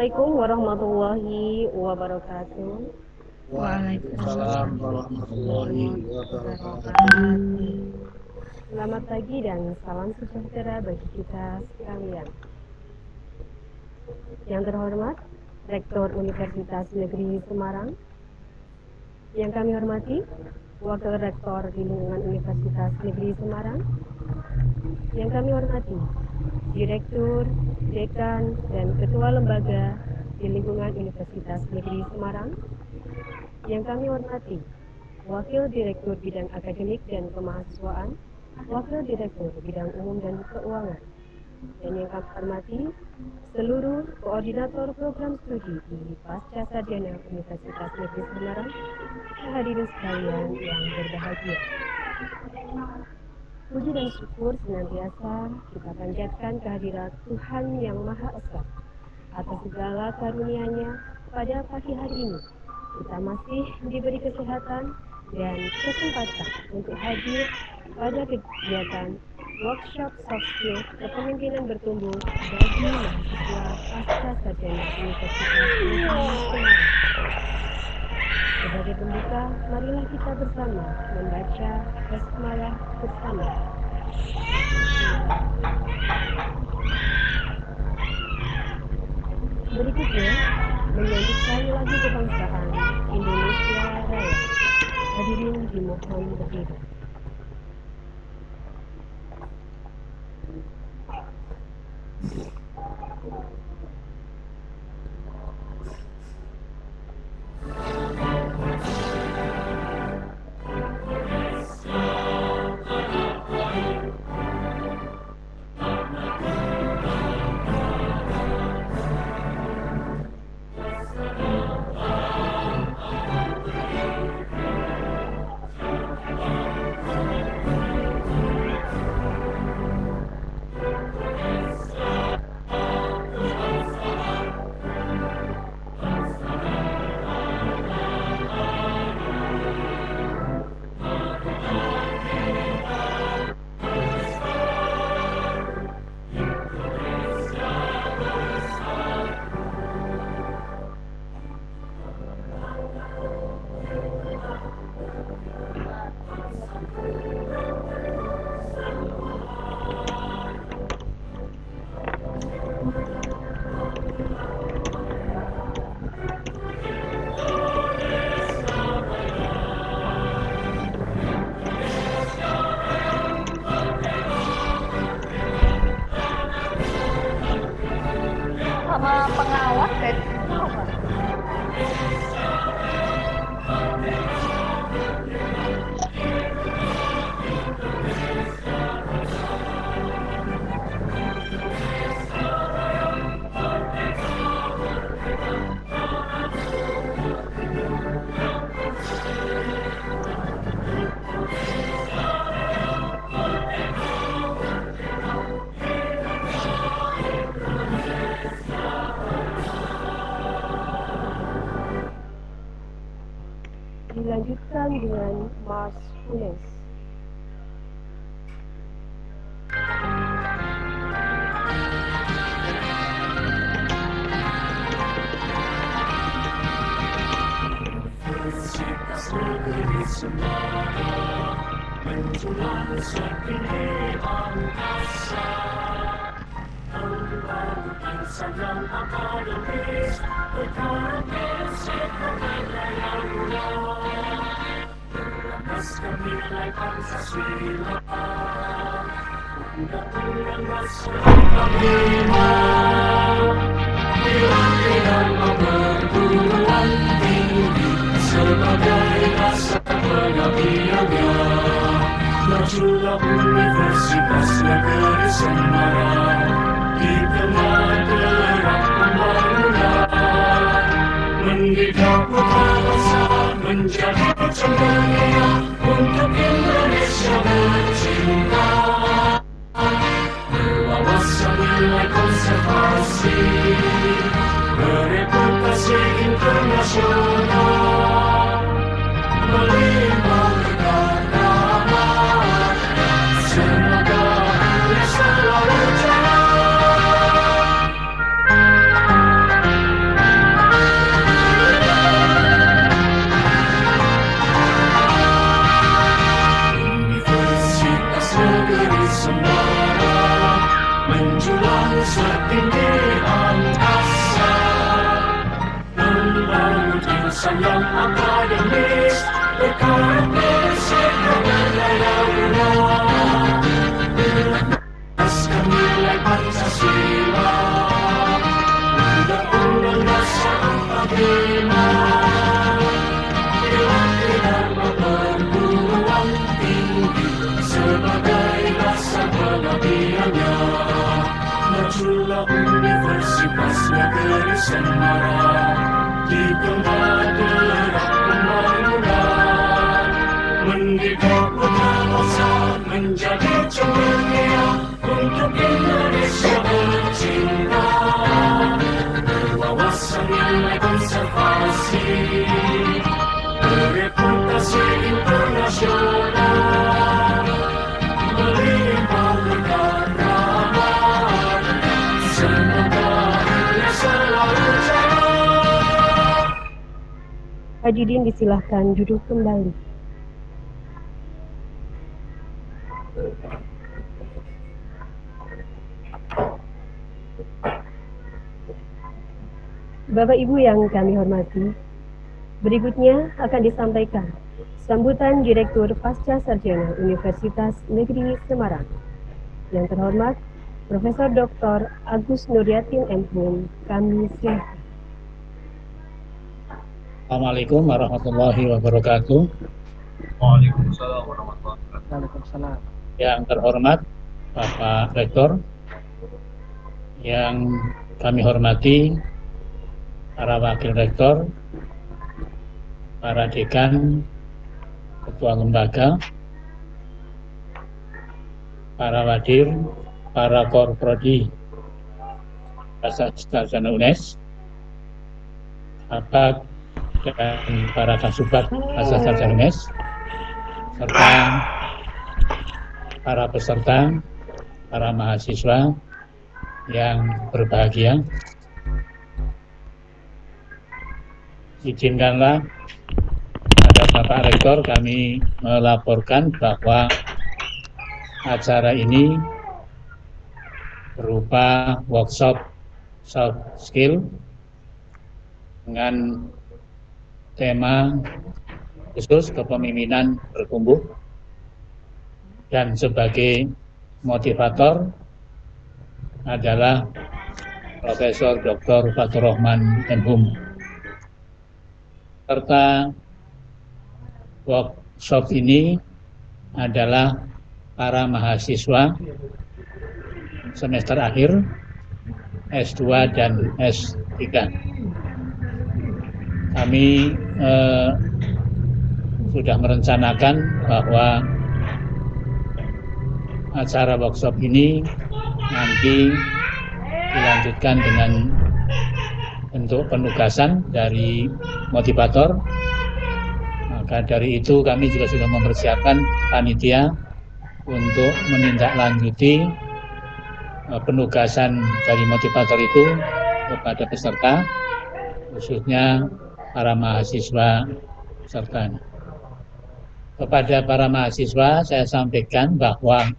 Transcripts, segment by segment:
Assalamualaikum warahmatullahi wabarakatuh. Waalaikumsalam warahmatullahi wabarakatuh. Selamat pagi dan salam sejahtera bagi kita sekalian. Yang terhormat, Rektor Universitas Negeri Semarang. Yang kami hormati, Wakil Rektor di lingkungan Universitas Negeri Semarang. Yang kami hormati, Direktur, Dekan, dan Ketua Lembaga di lingkungan Universitas Negeri Semarang. Yang kami hormati, Wakil Direktur Bidang Akademik dan Kemahasiswaan, Wakil Direktur Bidang Umum dan Keuangan, dan yang kami hormati, seluruh koordinator program studi di Pasca Sarjana Universitas Negeri Semarang, hadirin sekalian yang berbahagia. Puji dan syukur senantiasa kita panjatkan kehadirat Tuhan Yang Maha Esa atas segala karunia-Nya pada pagi hari ini. Kita masih diberi kesehatan dan kesempatan untuk hadir pada kegiatan workshop soft skill kepemimpinan bertumbuh bagi mahasiswa pasca sarjana Universitas Negeri Semarang. Sebagai pembuka, marilah kita bersama membaca basmalah bersama. Berikutnya, menyanyikan lagu kebangsaan Indonesia Raya. Hadirin dimohon berdiri. Sama pengawas dan Dilanjutkan dengan Mars Funes. Universitas Negeri Semarang menjulang sepinggi angkasa, membangun insan yang akademis, berkarya prinsip yang mulia, berlandaskan nilai Pancasila, Undang-Undang Dasar 45, nilai dharma perguruan tinggi sebagai dasar pengabdiannya. Majulah Universitas Negeri Semarang di tengah derap pembangunan, mendidik putra bangsa menjadi cendekia untuk Indonesia bercinta, berwawasan nilai konservasi, bereputasi internasional, melimpah kekaryawan, semoga Indonesia selalu jaya. wawasan yang akademis, berkat bersihkan daya guna, meneruskan nilai Pancasila, Undang-Undang Dasar 45, Trilaki Dharma perguruan tinggi sebagai dasar pengabdiannya. Majulah Universitas Negeri Semarang di tempat gerak pembangunan, mendidik putra bangsa menjadi cemerlang untuk Indonesia tercinta, berwawasan nilai konservasi, bereputasi internasional, melimpah berkat rahmat, semoga Indonesia selalu jaya. Hadirin disilahkan duduk kembali. Bapak Ibu yang kami hormati, berikutnya akan disampaikan sambutan Direktur Pasca Sarjana Universitas Negeri Semarang. Yang terhormat Profesor Dr. Agus Nuryatin MHum, kami silakan. Assalamualaikum warahmatullahi wabarakatuh. Waalaikumsalam warahmatullahi wabarakatuh. Yang terhormat Bapak Rektor, yang kami hormati para wakil rektor, para dekan, ketua lembaga, para wadir, para korprodi, Pasca Sarjana UNES, Bapak dan para kasubag Pasca Sarjana UNES, serta para peserta, para mahasiswa yang berbahagia. Izinkanlah pada Bapak Rektor kami melaporkan bahwa acara ini berupa workshop soft skill dengan tema khusus kepemimpinan bertumbuh, dan sebagai motivator adalah Profesor Dr. Fathurrahman MHum. Serta workshop ini adalah para mahasiswa semester akhir S2 dan S3. Kami sudah merencanakan bahwa acara workshop ini nanti dilanjutkan dengan bentuk penugasan dari motivator. Maka dari itu kami juga sudah mempersiapkan panitia untuk menindaklanjuti penugasan dari motivator itu kepada peserta, khususnya para mahasiswa peserta. Kepada para mahasiswa saya sampaikan bahwa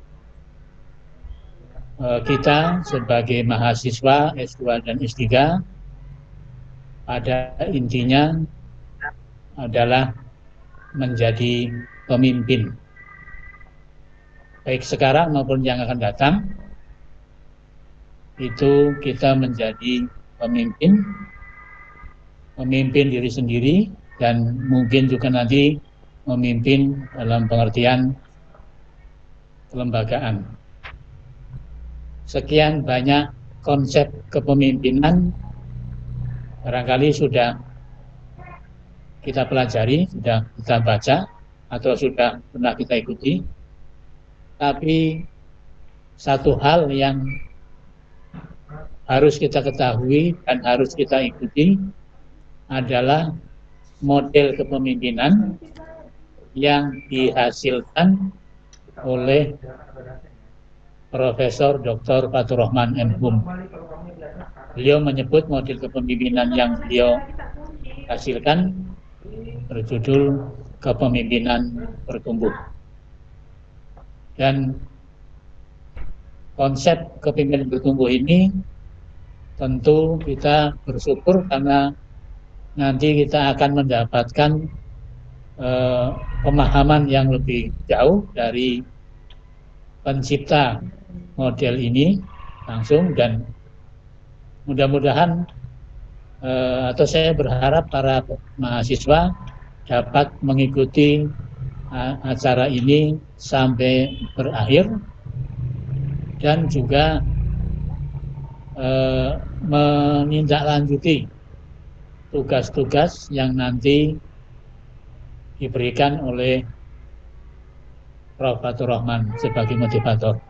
kita sebagai mahasiswa S2 dan S3 pada intinya adalah menjadi pemimpin, baik sekarang maupun yang akan datang. Itu kita menjadi pemimpin diri sendiri, dan mungkin juga nanti memimpin dalam pengertian kelembagaan. Sekian banyak konsep kepemimpinan barangkali sudah kita pelajari, sudah kita baca, atau sudah pernah kita ikuti. Tapi satu hal yang harus kita ketahui dan harus kita ikuti adalah model kepemimpinan yang dihasilkan oleh Profesor Dr. Fathurrahman MHum. Beliau menyebut model kepemimpinan yang beliau hasilkan berjudul kepemimpinan bertumbuh. Dan konsep kepemimpinan bertumbuh ini tentu kita bersyukur karena nanti kita akan mendapatkan pemahaman yang lebih jauh dari pencipta model ini langsung, dan mudah-mudahan atau saya berharap para mahasiswa dapat mengikuti acara ini sampai berakhir dan juga menindaklanjuti tugas-tugas yang nanti diberikan oleh Prof. Fatur Rahman sebagai motivator.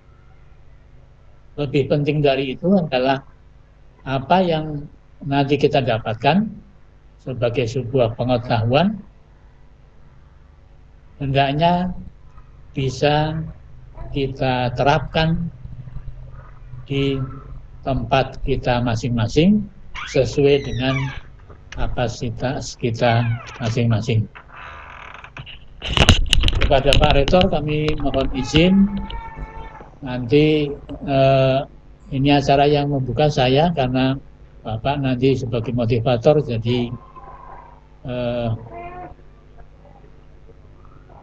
Lebih penting dari itu adalah apa yang nanti kita dapatkan sebagai sebuah pengetahuan hendaknya bisa kita terapkan di tempat kita masing-masing sesuai dengan kapasitas kita masing-masing. Kepada Pak Rektor kami mohon izin, nanti ini acara yang membuka saya karena Bapak nanti sebagai motivator, jadi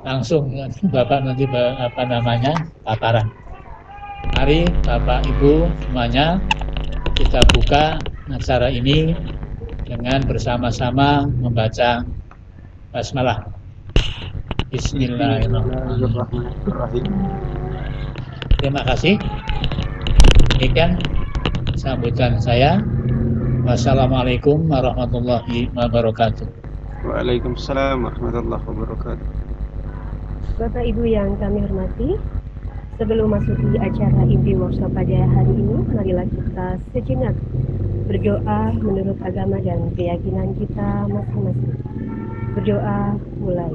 langsung Bapak nanti paparan. Mari Bapak Ibu semuanya kita buka acara ini dengan bersama-sama membaca basmalah. Bismillahirrahmanirrahim. Terima kasih. Demikian sambutan saya. Wassalamualaikum warahmatullahi wabarakatuh. Waalaikumsalam warahmatullahi wabarakatuh. Bapak Ibu yang kami hormati, sebelum masuki acara inti workshop pada hari ini, marilah kita sejenak berdoa menurut agama dan keyakinan kita masing-masing. Berdoa mulai.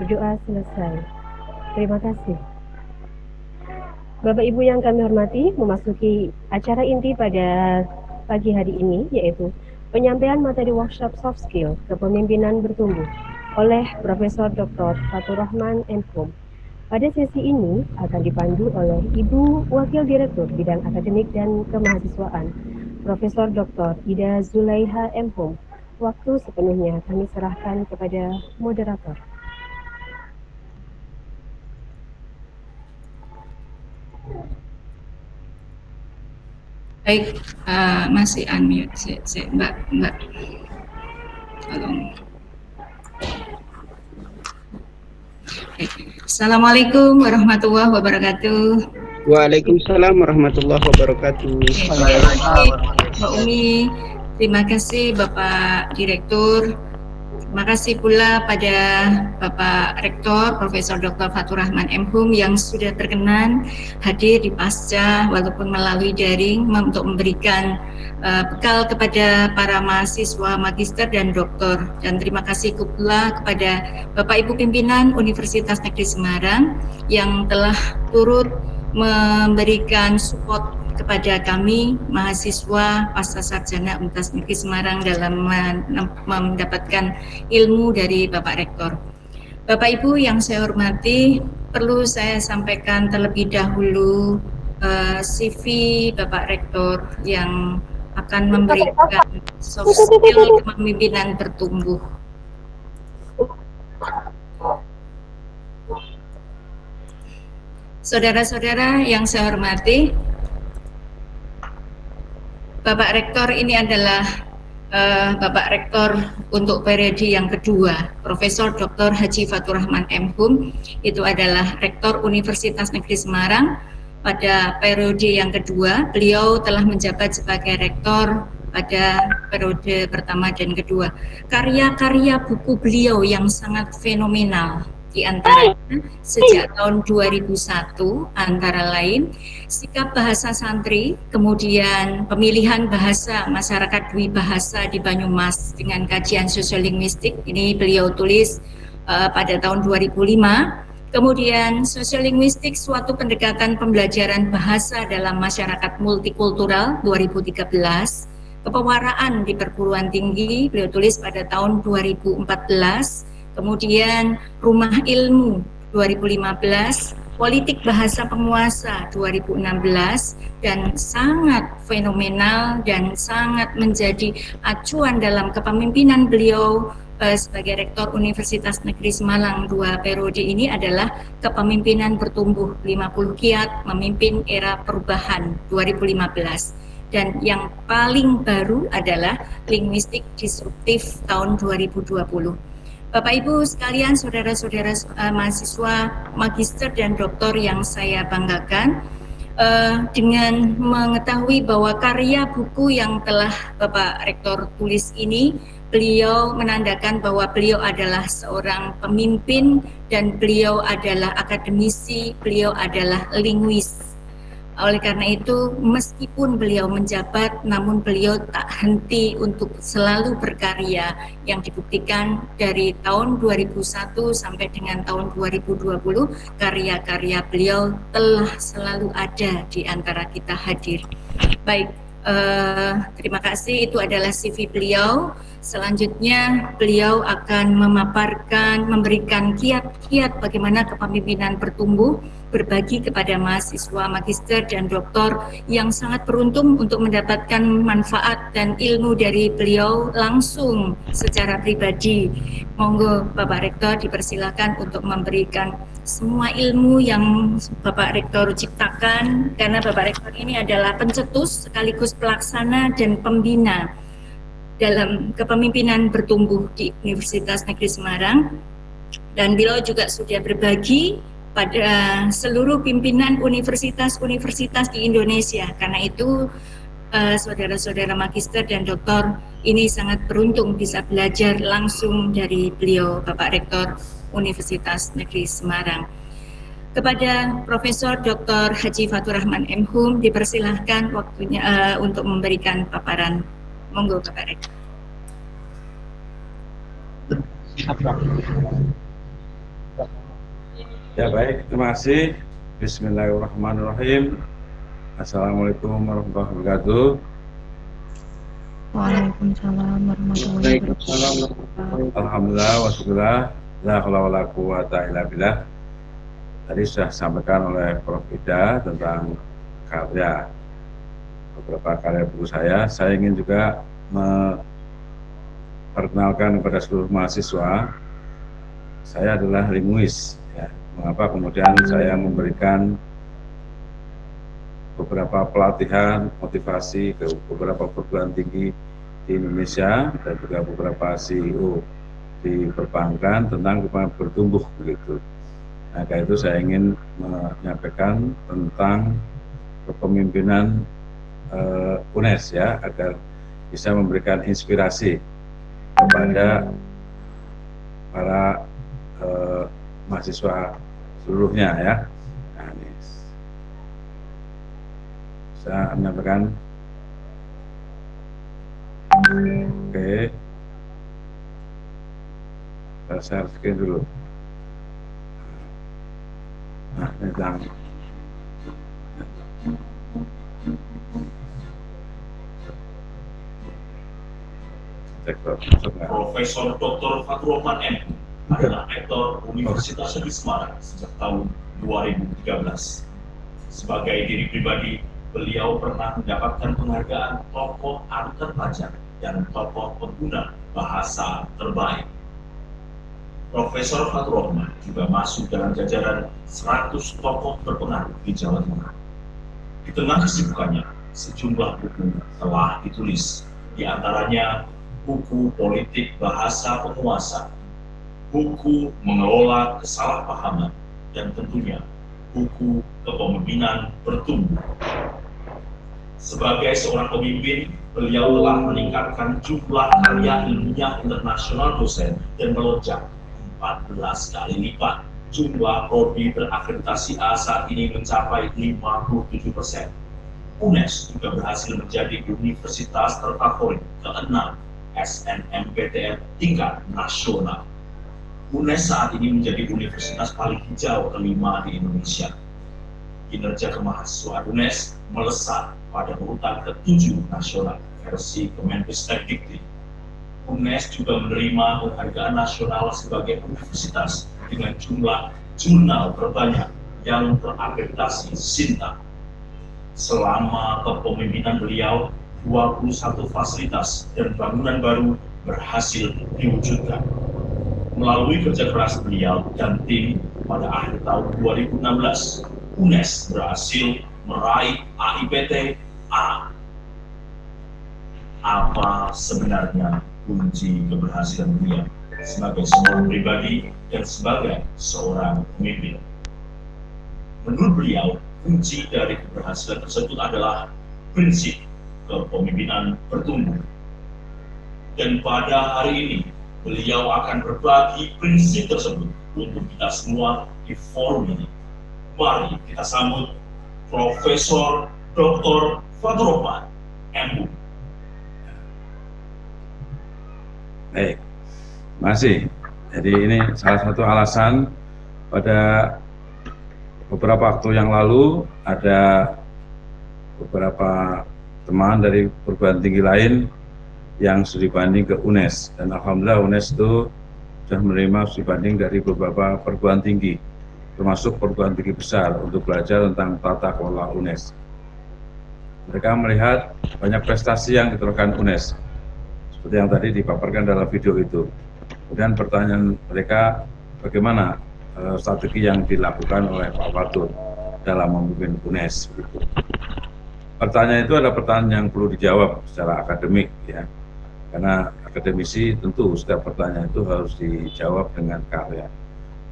Berdoa selesai. Terima kasih. Bapak Ibu yang kami hormati, memasuki acara inti pada pagi hari ini, yaitu penyampaian materi workshop soft skill kepemimpinan bertumbuh oleh Profesor Dr. Fatur Rahman M.Hum. Pada sesi ini akan dipandu oleh Ibu Wakil Direktur Bidang Akademik dan Kemahasiswaan, Profesor Dr. Ida Zulaiha M.Hum. Waktu sepenuhnya kami serahkan kepada moderator. Baik, masih unmute, Mbak, tolong. Assalamualaikum warahmatullahi wabarakatuh. Waalaikumsalam warahmatullahi wabarakatuh. Mbak Umi, terima kasih Bapak Direktur. Terima kasih pula pada Bapak Rektor Profesor Dr. Fatur Rahman M.Hum yang sudah berkenan hadir di Pasca walaupun melalui daring untuk memberikan bekal kepada para mahasiswa magister dan doktor. Dan terima kasih pula kepada Bapak Ibu pimpinan Universitas Negeri Semarang yang telah turut memberikan support kepada kami mahasiswa pasca sarjana Universitas Negeri Semarang dalam mendapatkan ilmu dari Bapak Rektor. Bapak Ibu yang saya hormati, perlu saya sampaikan terlebih dahulu CV Bapak Rektor yang akan memberikan soft skill kepemimpinan bertumbuh. Saudara-saudara yang saya hormati, Bapak Rektor ini adalah Bapak Rektor untuk periode yang kedua, Profesor Dr. Haji Fatur Rahman M.Hum, itu adalah Rektor Universitas Negeri Semarang. Pada periode yang kedua, beliau telah menjabat sebagai Rektor pada periode pertama dan kedua. Karya-karya buku beliau yang sangat fenomenal, di antaranya sejak tahun 2001 antara lain Sikap Bahasa Santri, kemudian Pemilihan Bahasa Masyarakat Dwi Bahasa di Banyumas dengan kajian sosiolinguistik, ini beliau tulis pada tahun 2005. Kemudian Sosiolinguistik Suatu Pendekatan Pembelajaran Bahasa dalam Masyarakat Multikultural 2013. Kepewaraan di Perguruan Tinggi beliau tulis pada tahun 2014. Kemudian Rumah Ilmu 2015, Politik Bahasa Penguasa 2016, dan sangat fenomenal dan sangat menjadi acuan dalam kepemimpinan beliau sebagai Rektor Universitas Negeri Semarang 2 periode ini adalah kepemimpinan bertumbuh 50 kiat memimpin era perubahan 2015. Dan yang paling baru adalah linguistik disruptif tahun 2020. Bapak Ibu sekalian, saudara-saudara mahasiswa magister dan doktor yang saya banggakan, dengan mengetahui bahwa karya buku yang telah Bapak Rektor tulis ini, beliau menandakan bahwa beliau adalah seorang pemimpin dan beliau adalah akademisi, beliau adalah linguis. Oleh karena itu, meskipun beliau menjabat, namun beliau tak henti untuk selalu berkarya, yang dibuktikan dari tahun 2001 sampai dengan tahun 2020, karya-karya beliau telah selalu ada di antara kita hadir. Baik, terima kasih, itu adalah CV beliau. Selanjutnya beliau akan memberikan kiat-kiat bagaimana kepemimpinan bertumbuh, berbagi kepada mahasiswa magister dan doktor yang sangat beruntung untuk mendapatkan manfaat dan ilmu dari beliau langsung secara pribadi. Monggo Bapak Rektor dipersilakan untuk memberikan semua ilmu yang Bapak Rektor ciptakan, karena Bapak Rektor ini adalah pencetus sekaligus pelaksana dan pembina dalam kepemimpinan bertumbuh di Universitas Negeri Semarang, dan beliau juga sudah berbagi pada seluruh pimpinan universitas-universitas di Indonesia. Karena itu saudara-saudara magister dan doktor ini sangat beruntung bisa belajar langsung dari beliau, Bapak Rektor Universitas Negeri Semarang. Kepada Profesor Dr. Haji Fatur Rahman M.Hum dipersilahkan waktunya untuk memberikan paparan. Monggo Bapak Rektor. Ya baik, terima kasih. Bismillahirrahmanirrahim. Assalamualaikum warahmatullahi wabarakatuh. Waalaikumsalam warahmatullahi wabarakatuh. Alhamdulillah wassyukurlah la haula wala quwata illa billah. Tadi sudah disampaikan oleh Prof. Ida tentang beberapa karya buku saya. Saya ingin juga memperkenalkan kepada seluruh mahasiswa, saya adalah linguis. Ya. Mengapa kemudian saya memberikan beberapa pelatihan, motivasi ke beberapa perguruan tinggi di Indonesia dan juga beberapa CEO di perbankan tentang kepemimpinan bertumbuh begitu. Nah, karena itu saya ingin menyampaikan tentang kepemimpinan UNES ya, agar bisa memberikan inspirasi kepada para mahasiswa seluruhnya ya. Nah, ini saya menyampaikan. Oke, saya screen dulu. Nah, tentang Profesor Dr. Fatur Rahman M. adalah Rektor Universitas Negeri Semarang sejak tahun 2013. Sebagai diri pribadi, beliau pernah mendapatkan penghargaan tokoh anu terpelajar dan tokoh pengguna bahasa terbaik. Profesor Fatur Rahman juga masuk dalam jajaran 100 tokoh terpengaruh di Jawa Tengah. Di tengah kesibukannya, sejumlah buku telah ditulis, di antaranya buku Politik Bahasa Penguasa, buku Mengelola Kesalahpahaman, dan tentunya buku Kepemimpinan Bertumbuh. Sebagai seorang pemimpin, beliau telah meningkatkan jumlah karya ilmiah internasional dosen dan melonjak 14 kali lipat. Jumlah prodi berakreditasi A saat ini mencapai 57%. UNES juga berhasil menjadi universitas terfavorit ke-6 SNMPTN tingkat nasional. UNES saat ini menjadi universitas paling hijau kelima di Indonesia. Kinerja kemahasiswaan UNES melesat pada urutan ke-7 nasional versi Kemendikbud. UNES juga menerima penghargaan nasional sebagai universitas dengan jumlah jurnal terbanyak yang terakreditasi SINTA. Selama kepemimpinan beliau, 21 fasilitas dan bangunan baru berhasil diwujudkan. Melalui kerja keras beliau dan tim, pada akhir tahun 2016, UNES berhasil meraih AIPT A. Apa sebenarnya kunci keberhasilan beliau sebagai seorang pribadi dan sebagai seorang pemimpin? Menurut beliau, kunci dari keberhasilan tersebut adalah prinsip kepemimpinan bertumbuh. Dan pada hari ini, beliau akan berbagi prinsip tersebut untuk kita semua di forum ini. Mari kita sambut Profesor Dr. Fatur Rahman, MHum. Baik, masih. Jadi ini salah satu alasan pada beberapa waktu yang lalu ada beberapa teman dari perguruan tinggi lain yang studi banding ke UNES, dan alhamdulillah UNES itu sudah menerima studi banding dari beberapa perguruan tinggi, termasuk perguruan tinggi besar, untuk belajar tentang tata kelola UNES. Mereka melihat banyak prestasi yang ditorehkan UNES, seperti yang tadi dipaparkan dalam video itu. Kemudian pertanyaan mereka, bagaimana strategi yang dilakukan oleh Pak Fatur dalam memimpin UNES. Pertanyaan itu adalah pertanyaan yang perlu dijawab secara akademik, ya, karena akademisi tentu setiap pertanyaan itu harus dijawab dengan karya,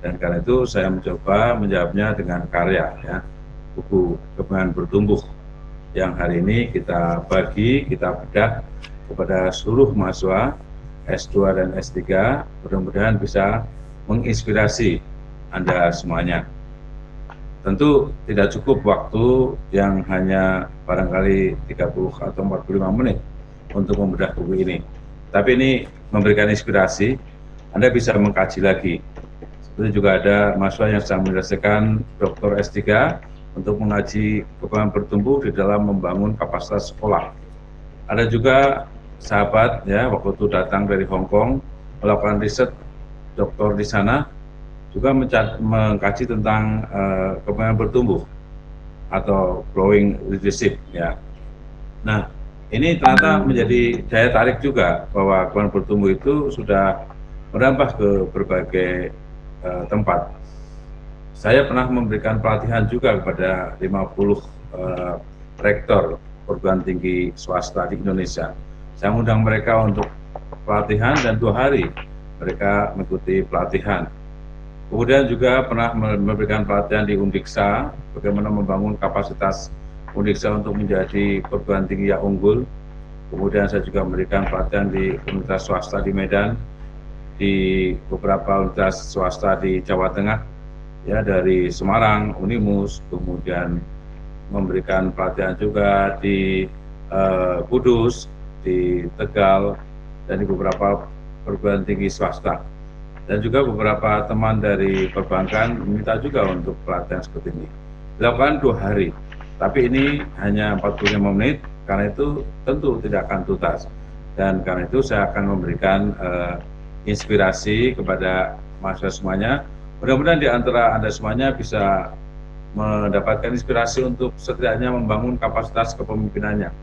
dan karena itu saya mencoba menjawabnya dengan karya, ya, buku Kepemimpinan Bertumbuh yang hari ini kita bagi, kita bedah kepada seluruh mahasiswa S2 dan S3, mudah-mudahan bisa menginspirasi Anda semuanya. Tentu tidak cukup waktu yang hanya barangkali 30 atau 45 menit untuk membedah buku ini. Tapi ini memberikan inspirasi, Anda bisa mengkaji lagi. Seperti juga ada mahasiswa yang sedang menyelesaikan Dr. S3 untuk mengaji kepemimpinan bertumbuh di dalam membangun kapasitas sekolah. Ada juga sahabat, ya, waktu itu datang dari Hong Kong, melakukan riset doktor di sana, juga mengkaji tentang kepemimpinan bertumbuh atau growing leadership, ya. Nah, ini ternyata menjadi daya tarik juga bahwa kepemimpinan bertumbuh itu sudah merambah ke berbagai tempat. Saya pernah memberikan pelatihan juga kepada 50 rektor perguruan tinggi swasta di Indonesia. Saya mengundang mereka untuk pelatihan dan 2 hari mereka mengikuti pelatihan. Kemudian juga pernah memberikan pelatihan di Undiksa, bagaimana membangun kapasitas Undiksa untuk menjadi perguruan tinggi yang unggul. Kemudian saya juga memberikan pelatihan di universitas swasta di Medan, di beberapa universitas swasta di Jawa Tengah, ya, dari Semarang, Unimus, kemudian memberikan pelatihan juga di Kudus, di Tegal, dan di beberapa perguruan tinggi swasta. Dan juga beberapa teman dari perbankan meminta juga untuk pelatihan seperti ini. Dilakukan 2 hari, tapi ini hanya 45 menit, karena itu tentu tidak akan tuntas. Dan karena itu saya akan memberikan inspirasi kepada mahasiswa semuanya. Mudah-mudahan di antara Anda semuanya bisa mendapatkan inspirasi untuk setidaknya membangun kapasitas kepemimpinannya.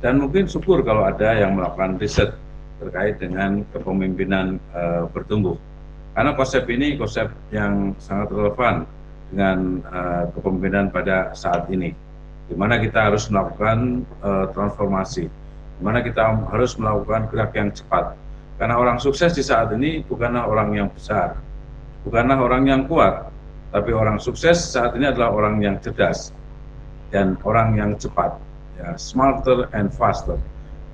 Dan mungkin syukur kalau ada yang melakukan riset terkait dengan kepemimpinan bertumbuh. Karena konsep ini konsep yang sangat relevan dengan kepemimpinan pada saat ini, di mana kita harus melakukan transformasi, di mana kita harus melakukan gerak yang cepat. Karena orang sukses di saat ini bukanlah orang yang besar, bukanlah orang yang kuat, tapi orang sukses saat ini adalah orang yang cerdas dan orang yang cepat, ya, smarter and faster.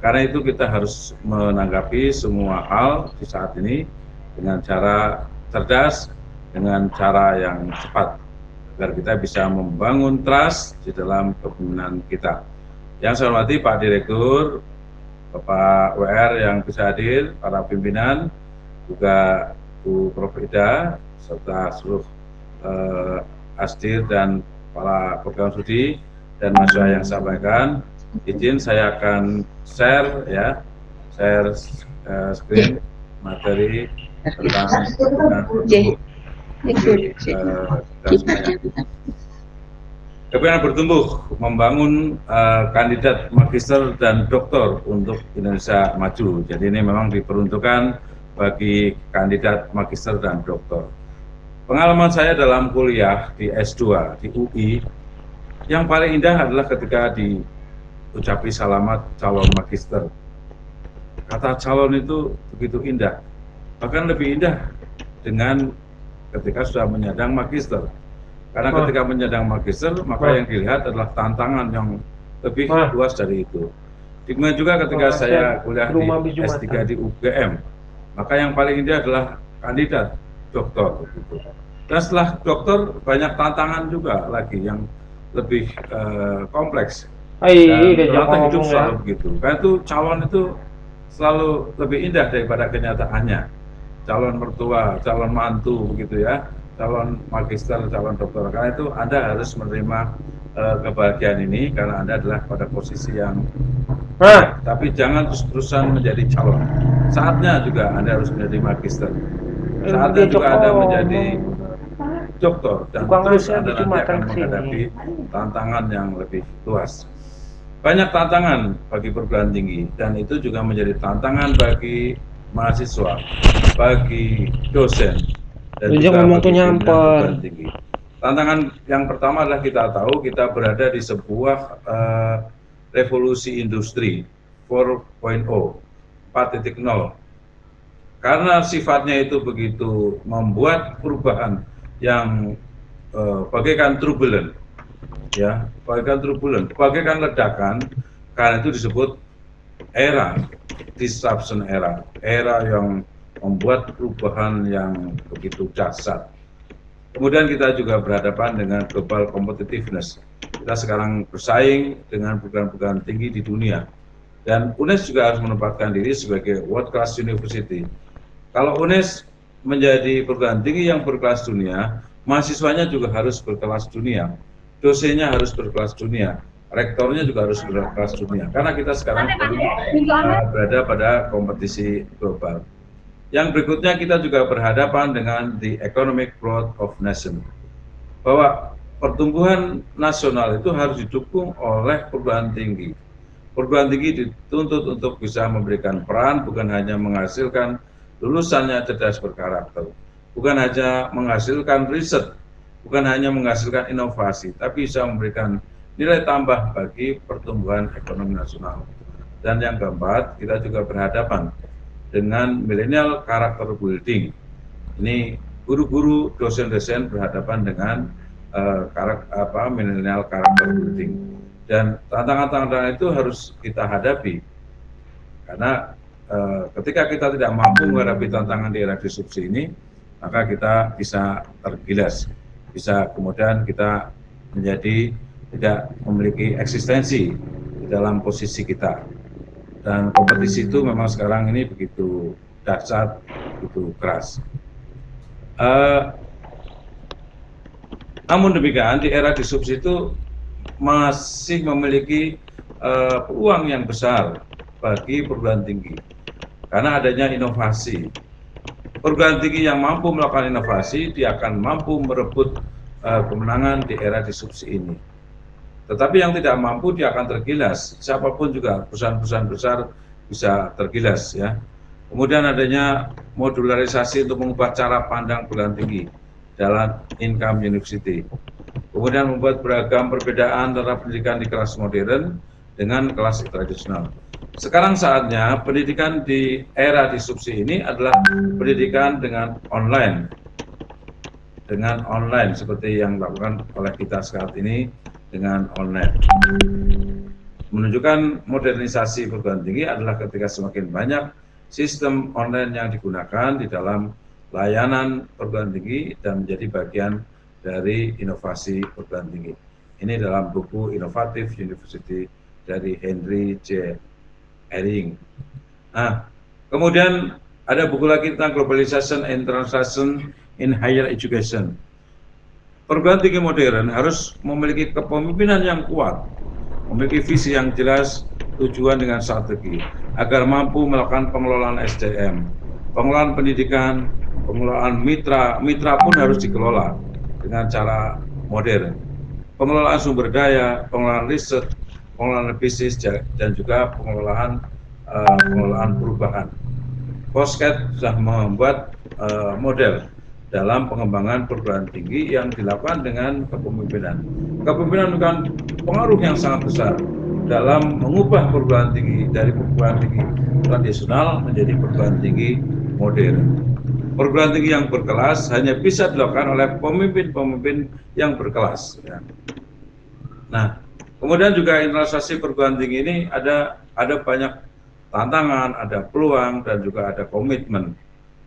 Karena itu kita harus menanggapi semua hal di saat ini dengan cara cerdas, dengan cara yang cepat, agar kita bisa membangun trust di dalam kepemimpinan kita. Yang saya hormati Pak Direktur, Bapak WR yang bisa hadir, para pimpinan, juga Bu Prof. Ida, serta seluruh asdir dan para pegawai studi dan mahasiswa yang saya sampaikan. Izin saya akan share screen materi tentang bertumbuh. dan semuanya. Kepengen bertumbuh membangun kandidat magister dan doktor untuk Indonesia maju. Jadi ini memang diperuntukkan bagi kandidat magister dan doktor. Pengalaman saya dalam kuliah di S2 di UI, yang paling indah adalah ketika diucapi selamat calon magister. Kata calon itu begitu indah, bahkan lebih indah dengan ketika sudah menyandang magister. Karena ketika menyandang magister, maka yang dilihat adalah tantangan yang lebih luas dari itu. Demikian juga ketika saya kuliah di S3 di UGM, maka yang paling indah adalah kandidat doktor. Dan setelah doktor, banyak tantangan juga lagi yang lebih kompleks. Dan ternyata hidup selalu begitu. Karena itu calon itu selalu lebih indah daripada kenyataannya. Calon mertua, calon mantu, begitu ya. Calon magister, calon dokter. Karena itu Anda harus menerima kebahagiaan ini karena Anda adalah pada posisi yang tapi jangan terus-terusan menjadi calon. Saatnya juga Anda harus menjadi magister. Saatnya juga Anda menjadi dokter dan terus Anda nanti akan menghadapi tantangan yang lebih luas. Banyak tantangan bagi perguruan tinggi dan itu juga menjadi tantangan bagi mahasiswa, bagi dosen. Dan juga bagi perguruan tinggi. Tantangan yang pertama adalah kita tahu kita berada di sebuah revolusi industri 4.0, 4.0. Karena sifatnya itu begitu membuat perubahan yang bagaikan turbulent, ya, bagaikan ledakan. Karena itu disebut era disruption era yang membuat perubahan yang begitu dahsyat. Kemudian kita juga berhadapan dengan global competitiveness. Kita sekarang bersaing dengan perguruan-perguruan tinggi di dunia. Dan UNES juga harus menempatkan diri sebagai world class university. Kalau UNES menjadi perguruan tinggi yang berkelas dunia, mahasiswanya juga harus berkelas dunia. Dosennya harus berkelas dunia. Rektornya juga harus berkelas dunia. Karena kita sekarang berada pada kompetisi global. Yang berikutnya kita juga berhadapan dengan the economic growth of nation. Bahwa pertumbuhan nasional itu harus didukung oleh perguruan tinggi. Perguruan tinggi dituntut untuk bisa memberikan peran bukan hanya menghasilkan lulusannya cerdas berkarakter, bukan hanya menghasilkan riset, bukan hanya menghasilkan inovasi, tapi bisa memberikan nilai tambah bagi pertumbuhan ekonomi nasional. Dan yang keempat, kita juga berhadapan dengan millennial character building. Ini guru-guru, dosen-dosen berhadapan dengan millennial character building. Dan tantangan-tantangan itu harus kita hadapi. Karena ketika kita tidak mampu menghadapi tantangan di era disrupsi ini, maka kita bisa tergilas. Bisa kemudian kita menjadi tidak memiliki eksistensi di dalam posisi kita. Dan kompetisi itu memang sekarang ini begitu dahsyat, begitu keras. Namun demikian di era disrupsi itu masih memiliki peluang yang besar bagi perguruan tinggi karena adanya inovasi. Perguruan tinggi yang mampu melakukan inovasi, dia akan mampu merebut kemenangan di era disrupsi ini. Tetapi yang tidak mampu dia akan tergilas. Siapapun juga perusahaan-perusahaan besar bisa tergilas, ya. Kemudian adanya modularisasi untuk mengubah cara pandang perguruan tinggi dalam income university. Kemudian membuat beragam perbedaan antara pendidikan di kelas modern dengan kelas tradisional. Sekarang saatnya pendidikan di era disrupsi ini adalah pendidikan dengan online. Dengan online seperti yang dilakukan oleh kita saat ini dengan online. Menunjukkan modernisasi perguruan tinggi adalah ketika semakin banyak sistem online yang digunakan di dalam layanan perguruan tinggi dan menjadi bagian dari inovasi perguruan tinggi. Ini dalam buku Innovative University dari Henry J. Eyring. Nah, kemudian ada buku lagi tentang Globalization and Translation in Higher Education. Perguruan tinggi modern harus memiliki kepemimpinan yang kuat, memiliki visi yang jelas, tujuan dengan strategi, agar mampu melakukan pengelolaan SDM, pengelolaan pendidikan, pengelolaan mitra pun harus dikelola dengan cara modern. Pengelolaan sumber daya, pengelolaan riset, pengelolaan bisnis, dan juga pengelolaan perubahan. Fosked sudah membuat model dalam pengembangan perguruan tinggi yang dilakukan dengan kepemimpinan. Kepemimpinan bukan pengaruh yang sangat besar dalam mengubah perguruan tinggi dari perguruan tinggi tradisional menjadi perguruan tinggi modern. Perguruan tinggi yang berkelas hanya bisa dilakukan oleh pemimpin-pemimpin yang berkelas. Ya. Nah, kemudian juga internalisasi perguruan tinggi ini ada banyak tantangan, ada peluang, dan juga ada komitmen.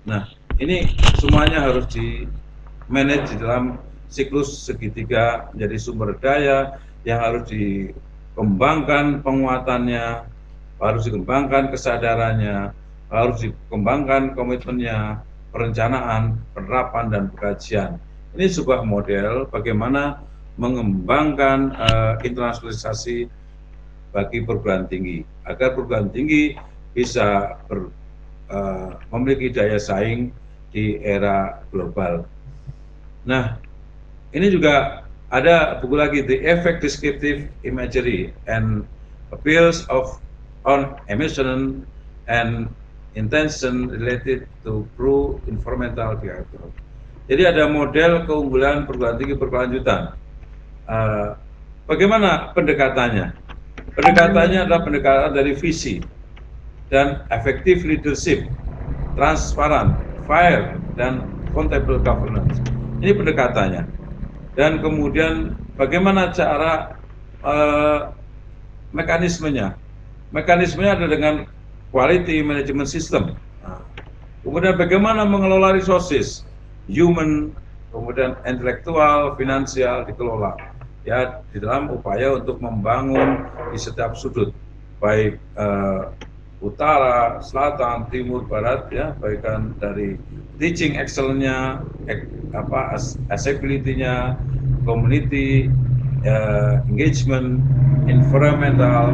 Nah, ini semuanya harus di-manage di dalam siklus segitiga menjadi sumber daya yang harus dikembangkan penguatannya, harus dikembangkan kesadarannya, harus dikembangkan komitmennya, perencanaan, penerapan, dan pengkajian. Ini sebuah model bagaimana mengembangkan internasionalisasi bagi perguruan tinggi, agar perguruan tinggi bisa memiliki daya saing di era global. Nah, ini juga ada buku lagi, The Effect Descriptive Imagery and Appeals on Emission and Intention Related to True Environmental Behavior. Jadi ada model keunggulan perguruan tinggi berkelanjutan. Bagaimana pendekatannya? Pendekatannya adalah pendekatan dari visi dan effective leadership, transparan, fair, dan accountable governance. Ini pendekatannya. Dan kemudian bagaimana cara mekanismenya? Mekanismenya adalah dengan quality management system. Kemudian bagaimana mengelola resources, human, kemudian intelektual, finansial dikelola. Ya, di dalam upaya untuk membangun di setiap sudut, baik utara, selatan, timur, barat, ya, baikkan dari teaching excellence-nya, accessibility-nya, community engagement, environmental,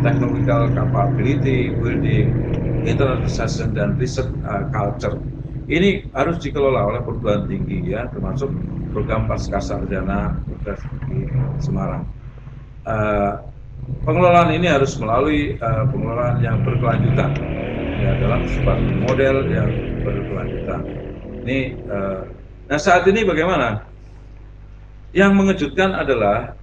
technological capability building, internationalization, dan research culture. Ini harus dikelola oleh perguruan tinggi, ya, termasuk program Pascasarjana di Semarang. Pengelolaan ini harus melalui pengelolaan yang berkelanjutan, ya, dalam sebuah model yang berkelanjutan. Ini, nah saat ini bagaimana? Yang mengejutkan adalah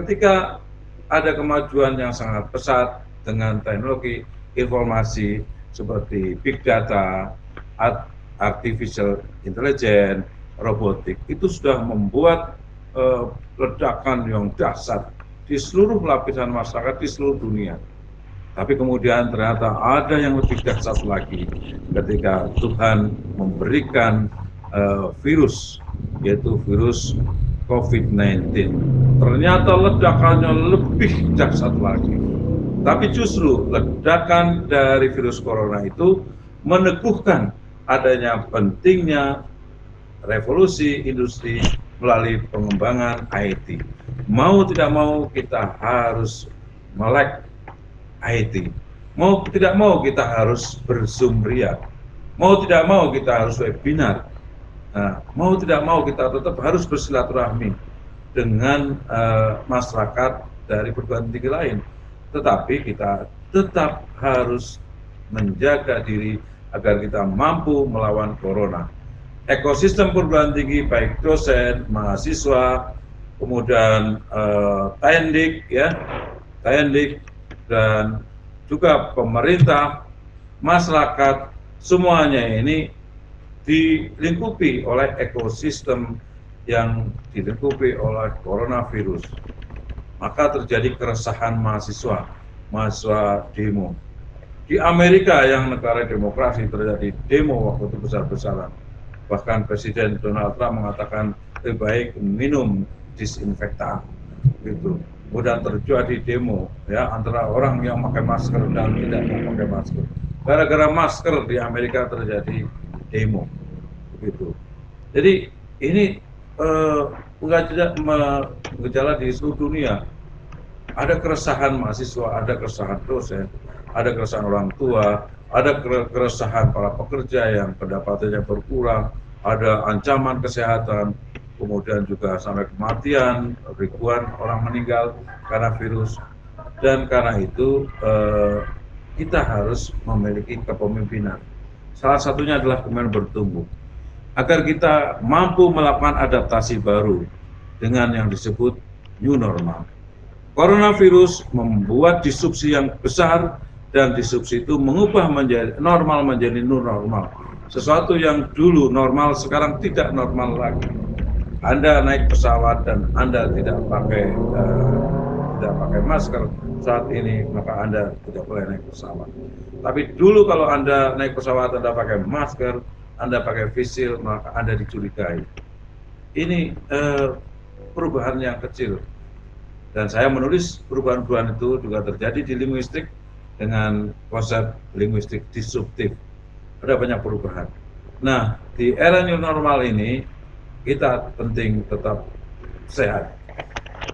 ketika ada kemajuan yang sangat pesat dengan teknologi informasi seperti big data, artificial intelligence, robotik, itu sudah membuat ledakan yang dahsyat di seluruh lapisan masyarakat di seluruh dunia. Tapi kemudian ternyata ada yang lebih dahsyat lagi ketika Tuhan memberikan virus, yaitu virus COVID-19. Ternyata ledakannya lebih dahsyat lagi. Tapi justru ledakan dari virus corona itu meneguhkan adanya pentingnya revolusi industri melalui pengembangan IT. Mau tidak mau kita harus melek IT. Mau tidak mau kita harus berzoom ria. Mau tidak mau kita harus webinar. Nah, mau tidak mau kita tetap harus bersilaturahmi dengan masyarakat dari perguruan tinggi lain. Tetapi kita tetap harus menjaga diri agar kita mampu melawan corona. Ekosistem perguruan tinggi baik dosen, mahasiswa, kemudian Tayendik, ya, Tayendik, dan juga pemerintah, masyarakat, semuanya ini dilingkupi oleh ekosistem yang dilingkupi oleh coronavirus. Maka terjadi keresahan mahasiswa demo. Di Amerika yang negara demokrasi terjadi demo waktu itu besar-besaran. Bahkan Presiden Donald Trump mengatakan lebih baik minum disinfektan, gitu. Kemudian terjadi demo, ya, antara orang yang pakai masker dan tidak memakai masker. Gara-gara masker di Amerika terjadi demo, begitu. Jadi ini gejala di seluruh dunia. Ada keresahan mahasiswa, ada keresahan dosen, ada keresahan orang tua, ada keresahan para pekerja yang pendapatannya berkurang, ada ancaman kesehatan, kemudian juga sampai kematian, ribuan orang meninggal karena virus. Dan karena itu kita harus memiliki kepemimpinan. Salah satunya adalah kepemimpinan bertumbuh. Agar kita mampu melakukan adaptasi baru dengan yang disebut new normal. Coronavirus membuat disrupsi yang besar dan disrupsi itu mengubah menjadi normal menjadi new normal. Sesuatu yang dulu normal sekarang tidak normal lagi. Anda naik pesawat dan Anda tidak pakai masker saat ini, maka Anda tidak boleh naik pesawat. Tapi dulu kalau Anda naik pesawat, Anda pakai masker, Anda pakai face shield, maka Anda dicurigai. Ini perubahan yang kecil. Dan saya menulis perubahan-perubahan itu juga terjadi di linguistik dengan konsep linguistik disruptif. Ada banyak perubahan. Nah, di era new normal ini, kita penting tetap sehat.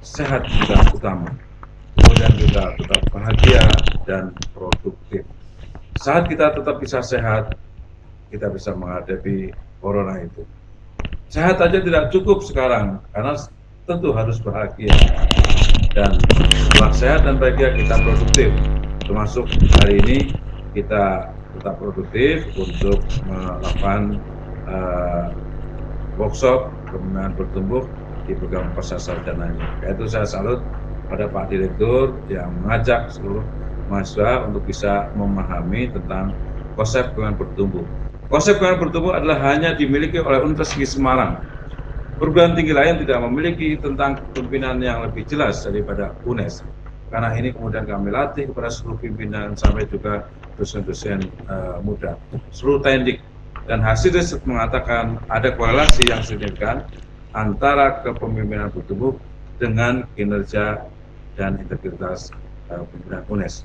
Sehat juga utama. Kemudian kita tetap bahagia dan produktif. Saat kita tetap bisa sehat, kita bisa menghadapi corona itu. Sehat aja tidak cukup sekarang, karena tentu harus bahagia. Dan setelah sehat dan bahagia, kita produktif. Termasuk hari ini kita tetap produktif untuk melakukan workshop kepemimpinan bertumbuh di program Pasar Sarjana ini. Yaitu saya salut pada Pak Direktur yang mengajak seluruh mahasiswa untuk bisa memahami tentang konsep kepemimpinan bertumbuh. Konsep kepemimpinan bertumbuh adalah hanya dimiliki oleh Universitas Negeri Semarang. Perguruan tinggi lain tidak memiliki tentang kepemimpinan yang lebih jelas daripada UNES. Karena ini kemudian kami latih kepada seluruh pimpinan sampai juga dosen-dosen muda, seluruh teknik. Dan hasil riset mengatakan ada korelasi yang signifikan antara kepemimpinan bertumbuh dengan kinerja dan integritas pimpinan UNES.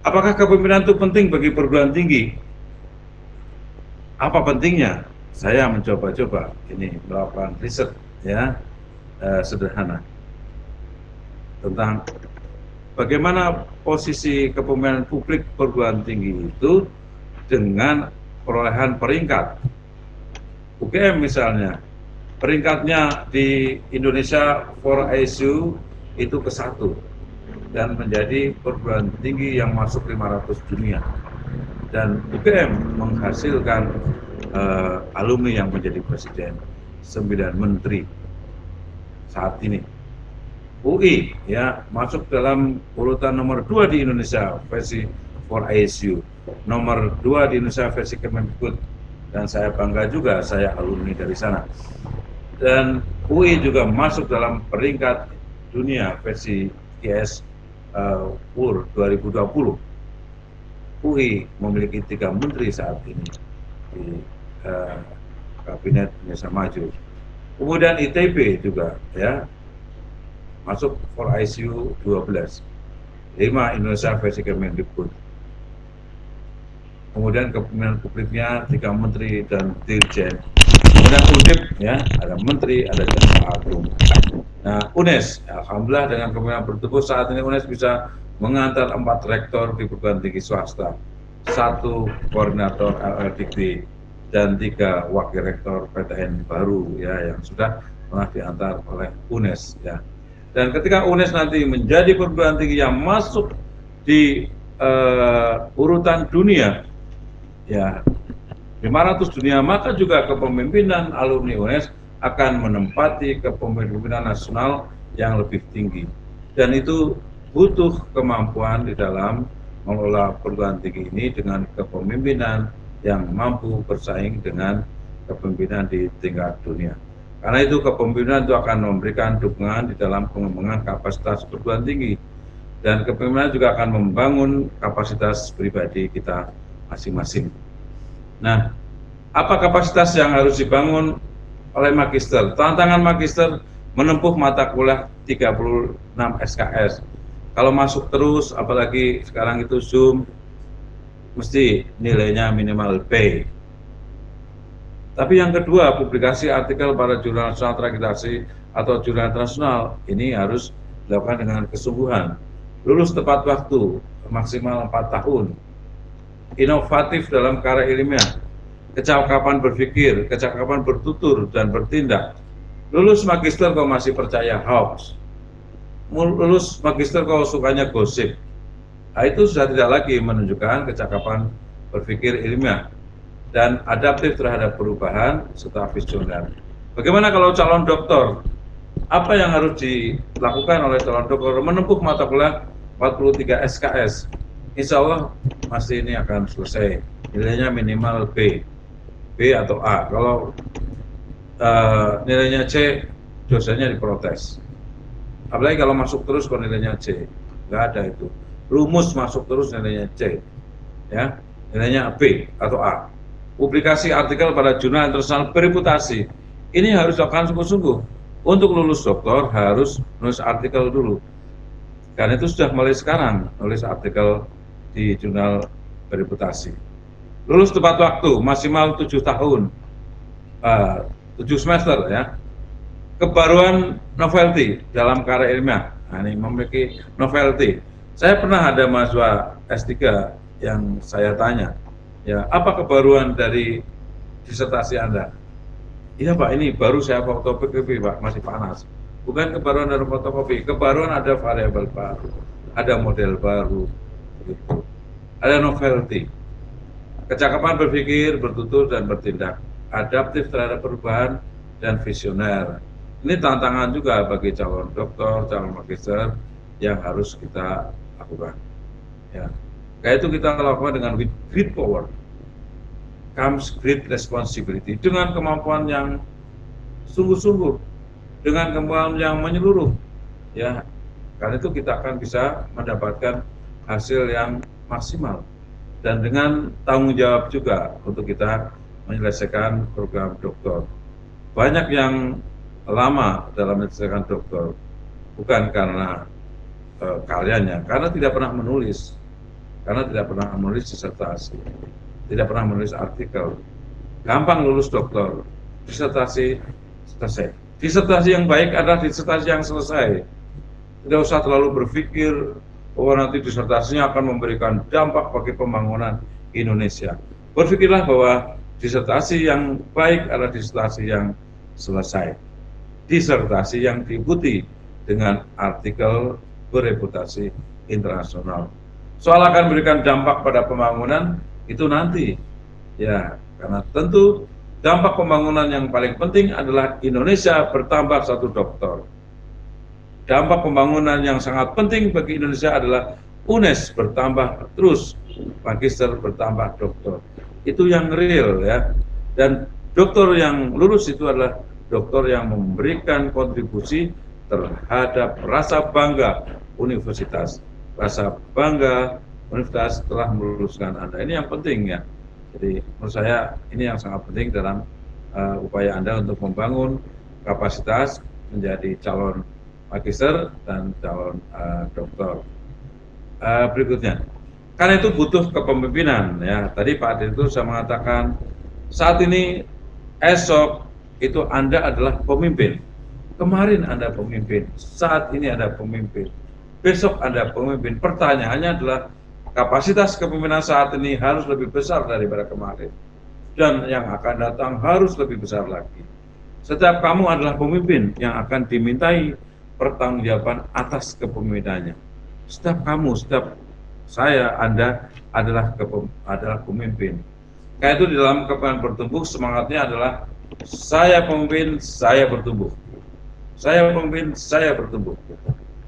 Apakah kepemimpinan itu penting bagi perguruan tinggi? Apa pentingnya? Saya mencoba-coba ini melakukan riset ya sederhana tentang bagaimana posisi kepemimpinan publik perguruan tinggi itu dengan perolehan peringkat. UGM misalnya, peringkatnya di Indonesia for ISU itu ke-1 dan menjadi perguruan tinggi yang masuk 500 dunia. Dan UGM menghasilkan alumni yang menjadi presiden, 9 menteri saat ini. UI ya masuk dalam urutan nomor 2 di Indonesia versi for ISU, nomor 2 di Indonesia versi Kemendikbud, dan saya bangga juga saya alumni dari sana. Dan UI juga masuk dalam peringkat dunia versi IS UR 2020. UI memiliki 3 menteri saat ini di Kabinet Indonesia Maju. Kemudian ITB juga ya masuk for ISU 12, 5 Indonesia versi Kemendikbud. Kemudian kepemimpinan publiknya 3 menteri dan dirjen. Kemudian Undip ya ada menteri, ada jaksa agung. Nah UNES, alhamdulillah dengan kepemimpinan bertumbuh saat ini UNES bisa mengantar 4 rektor di perguruan tinggi swasta, 1 koordinator LLDB, dan 3 wakil rektor PTN baru ya yang sudah pernah diantar oleh UNES ya. Dan ketika UNES nanti menjadi perguruan tinggi yang masuk di urutan dunia ya 500 dunia, maka juga kepemimpinan alumni UNES akan menempati kepemimpinan nasional yang lebih tinggi. Dan itu butuh kemampuan di dalam mengelola perguruan tinggi ini dengan kepemimpinan yang mampu bersaing dengan kepemimpinan di tingkat dunia. Karena itu kepemimpinan itu akan memberikan dukungan di dalam pengembangan kapasitas perguruan tinggi, dan kepemimpinan juga akan membangun kapasitas pribadi kita masing-masing. Nah, apa kapasitas yang harus dibangun oleh magister? Tantangan magister menempuh mata kuliah 36 SKS. Kalau masuk terus, apalagi sekarang itu Zoom, mesti nilainya minimal B. Tapi yang kedua, publikasi artikel pada jurnal nasional terakreditasi atau jurnal internasional ini harus dilakukan dengan kesungguhan. Lulus tepat waktu, maksimal 4 tahun. inovatif dalam karya ilmiah, kecakapan berpikir, kecakapan bertutur dan bertindak. Lulus magister kau masih percaya hoax, lulus magister kau sukanya gosip, nah, itu sudah tidak lagi menunjukkan kecakapan berpikir ilmiah dan adaptif terhadap perubahan serta visioner. Bagaimana kalau calon doktor? Apa yang harus dilakukan oleh calon dokter? Menempuh mata kuliah 43 SKS. Insya Allah masih ini akan selesai. Nilainya minimal B atau A. Kalau nilainya C, dosennya diprotes. Apalagi kalau masuk terus kalau nilainya C, nggak ada itu. Rumus masuk terus nilainya C, ya, nilainya B atau A. Publikasi artikel pada jurnal internasional bereputasi. Ini harus dilakukan sungguh-sungguh. Untuk lulus doktor harus nulis artikel dulu. Karena itu sudah mulai sekarang nulis artikel di jurnal bereputasi. Lulus tepat waktu, maksimal 7 tahun. 7 semester ya. Kebaruan novelty dalam karya ilmiah. Nah, ini memiliki novelty. Saya pernah ada mahasiswa S3 yang saya tanya, ya, apa kebaruan dari disertasi Anda? Iya Pak, ini baru saya fotokopi Pak, masih panas. Bukan kebaruan dari fotokopi, kebaruan ada variabel baru, ada model baru, gitu. Ada novelty. Kecakapan berpikir, bertutur dan bertindak, adaptif terhadap perubahan dan visioner. Ini tantangan juga bagi calon doktor, calon magister yang harus kita lakukan. Ya, kayak itu kita lakukan dengan with great power comes great responsibility. Dengan kemampuan yang sungguh-sungguh, dengan kemampuan yang menyeluruh, ya, karena itu kita akan bisa mendapatkan hasil yang maksimal dan dengan tanggung jawab juga untuk kita menyelesaikan program doktor. Banyak yang lama dalam menyelesaikan doktor bukan karena karyanya, karena tidak pernah menulis, disertasi, tidak pernah menulis artikel. Gampang lulus doktor, disertasi selesai. Disertasi yang baik adalah disertasi yang selesai. Tidak usah terlalu berpikir bahwa nanti disertasinya akan memberikan dampak bagi pembangunan Indonesia. Berpikirlah bahwa disertasi yang baik adalah disertasi yang selesai. Disertasi yang diikuti dengan artikel bereputasi internasional. Soal akan memberikan dampak pada pembangunan itu nanti, ya, karena tentu dampak pembangunan yang paling penting adalah Indonesia bertambah 1 dokter. Dampak pembangunan yang sangat penting bagi Indonesia adalah UNES bertambah terus, magister bertambah dokter. Itu yang real, ya. Dan dokter yang lulus itu adalah dokter yang memberikan kontribusi terhadap rasa bangga universitas. Rasa bangga universitas telah meluluskan Anda. Ini yang penting, ya. Jadi menurut saya ini yang sangat penting dalam upaya Anda untuk membangun kapasitas menjadi calon magister dan calon doktor. Berikutnya, karena itu butuh kepemimpinan, ya. Tadi Pak Adil itu saya mengatakan saat ini, esok itu Anda adalah pemimpin. Kemarin Anda pemimpin, saat ini Anda pemimpin, besok Anda pemimpin. Pertanyaannya adalah kapasitas kepemimpinan saat ini harus lebih besar daripada kemarin, dan yang akan datang harus lebih besar lagi. Setiap kamu adalah pemimpin yang akan dimintai pertanggungjawaban atas kepemimpinannya. Setiap kamu, setiap saya, Anda adalah pemimpin. Kayak itu di dalam kepemimpinan bertumbuh, semangatnya adalah saya pemimpin, saya bertumbuh. Saya pemimpin, saya bertumbuh.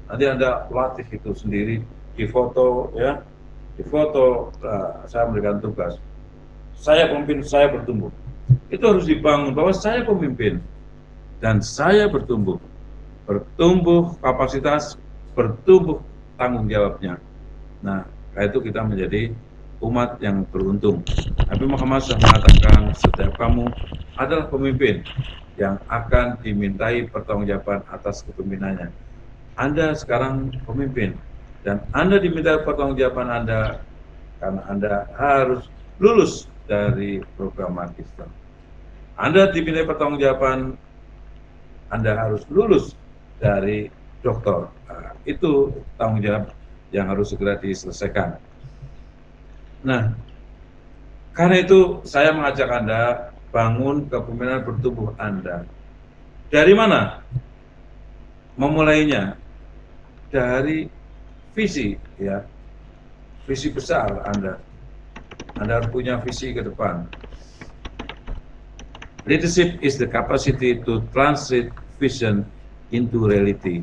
Nanti Anda latih itu sendiri, difoto, ya. Difoto, saya memberikan tugas. Saya pemimpin, saya bertumbuh. Itu harus dibangun bahwa saya pemimpin dan saya bertumbuh. Bertumbuh kapasitas, bertumbuh tanggung jawabnya. Nah, itu kita menjadi umat yang beruntung. Nabi Muhammad sudah mengatakan setiap kamu adalah pemimpin yang akan dimintai pertanggungjawaban atas kepemimpinannya. Anda sekarang pemimpin dan Anda diminta pertanggungjawaban Anda karena Anda harus lulus dari program magister. Anda diminta pertanggungjawaban Anda harus lulus dari doktor. Nah, itu tanggung jawab yang harus segera diselesaikan. Nah, Karena itu saya mengajak Anda bangun kepemimpinan bertumbuh Anda. Dari mana? Memulainya dari visi, ya, visi besar Anda. Anda harus punya visi ke depan. Leadership is the capacity to translate vision into reality.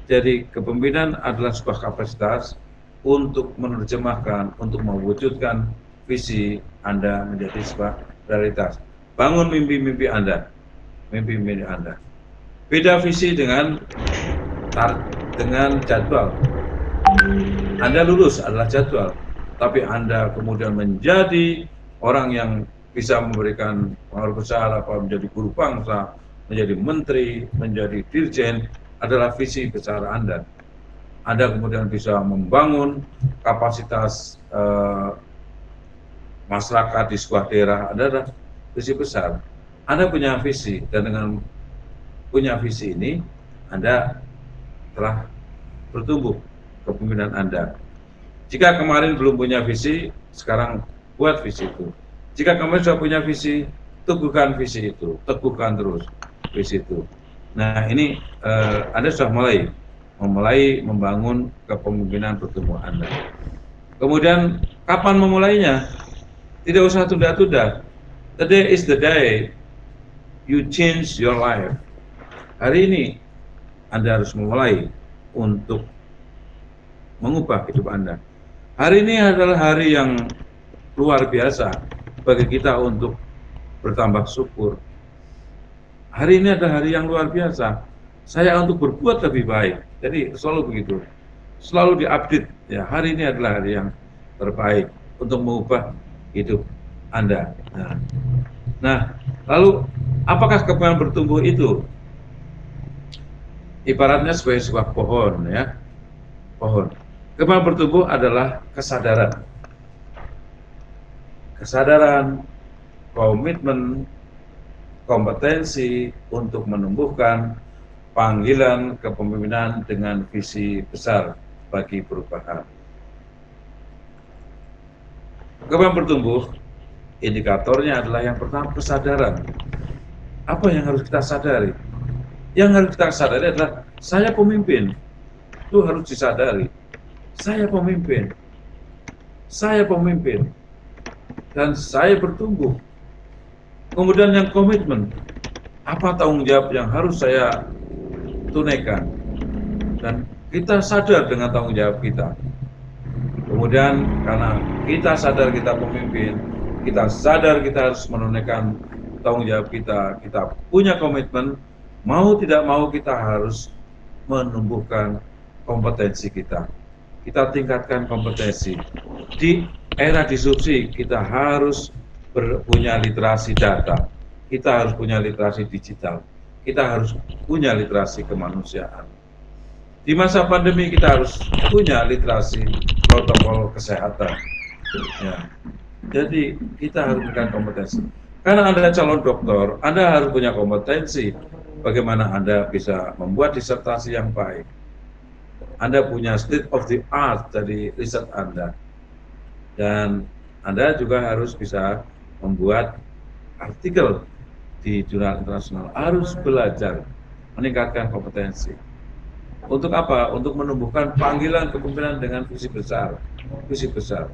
Jadi kepemimpinan adalah sebuah kapasitas untuk menerjemahkan, untuk mewujudkan visi Anda menjadi sebuah realitas. Bangun mimpi-mimpi Anda, mimpi-mimpi Anda. Beda visi dengan jadwal. Anda lulus adalah jadwal, tapi Anda kemudian menjadi orang yang bisa memberikan pengaruh besar, menjadi guru bangsa, menjadi menteri, menjadi dirjen, adalah visi besar Anda. Anda kemudian bisa membangun kapasitas masyarakat di sebuah daerah, adalah visi besar. Anda punya visi, dan dengan punya visi ini, Anda telah bertumbuh kepemimpinan Anda. Jika kemarin belum punya visi, sekarang buat visi itu. Jika kemarin sudah punya visi, teguhkan visi itu, teguhkan terus visi itu. Nah, ini Anda sudah mulai membangun kepemimpinan bertumbuh Anda. Kemudian kapan memulainya? Tidak usah tunda-tunda. Today is the day you change your life. Hari ini Anda harus memulai untuk mengubah hidup Anda. Hari ini adalah hari yang luar biasa bagi kita untuk bertambah syukur. Hari ini adalah hari yang luar biasa. Saya untuk berbuat lebih baik. Jadi selalu begitu. Selalu diupdate. Ya, hari ini adalah hari yang terbaik untuk mengubah hidup Anda. Nah, lalu apakah kepemimpinan bertumbuh itu? Ibaratnya sebagai sebuah pohon, ya. Pohon. Kepemimpinan bertumbuh adalah kesadaran. Kesadaran, komitmen, kompetensi untuk menumbuhkan panggilan kepemimpinan dengan visi besar bagi perubahan. Kepemimpinan bertumbuh, indikatornya adalah yang pertama kesadaran. Apa yang harus kita sadari? Yang harus kita sadari adalah saya pemimpin. Itu harus disadari. Saya pemimpin. Saya pemimpin. Dan saya bertumbuh. Kemudian yang komitmen. Apa tanggung jawab yang harus saya tunaikan? Dan kita sadar dengan tanggung jawab kita. Kemudian karena kita sadar kita pemimpin, kita sadar kita harus menunaikan tanggung jawab kita, kita punya komitmen, mau tidak mau kita harus menumbuhkan kompetensi kita. Kita tingkatkan kompetensi. Di era disrupsi kita harus punya literasi data, kita harus punya literasi digital, kita harus punya literasi kemanusiaan. Di masa pandemi kita harus punya literasi protokol kesehatan. Ya. Jadi kita harus punya kompetensi. Karena Anda calon dokter, Anda harus punya kompetensi bagaimana Anda bisa membuat disertasi yang baik. Anda punya state of the art dari riset Anda. Dan Anda juga harus bisa membuat artikel di jurnal internasional, harus belajar meningkatkan kompetensi. Untuk apa? Untuk menumbuhkan panggilan kepemimpinan dengan visi besar. Visi besar.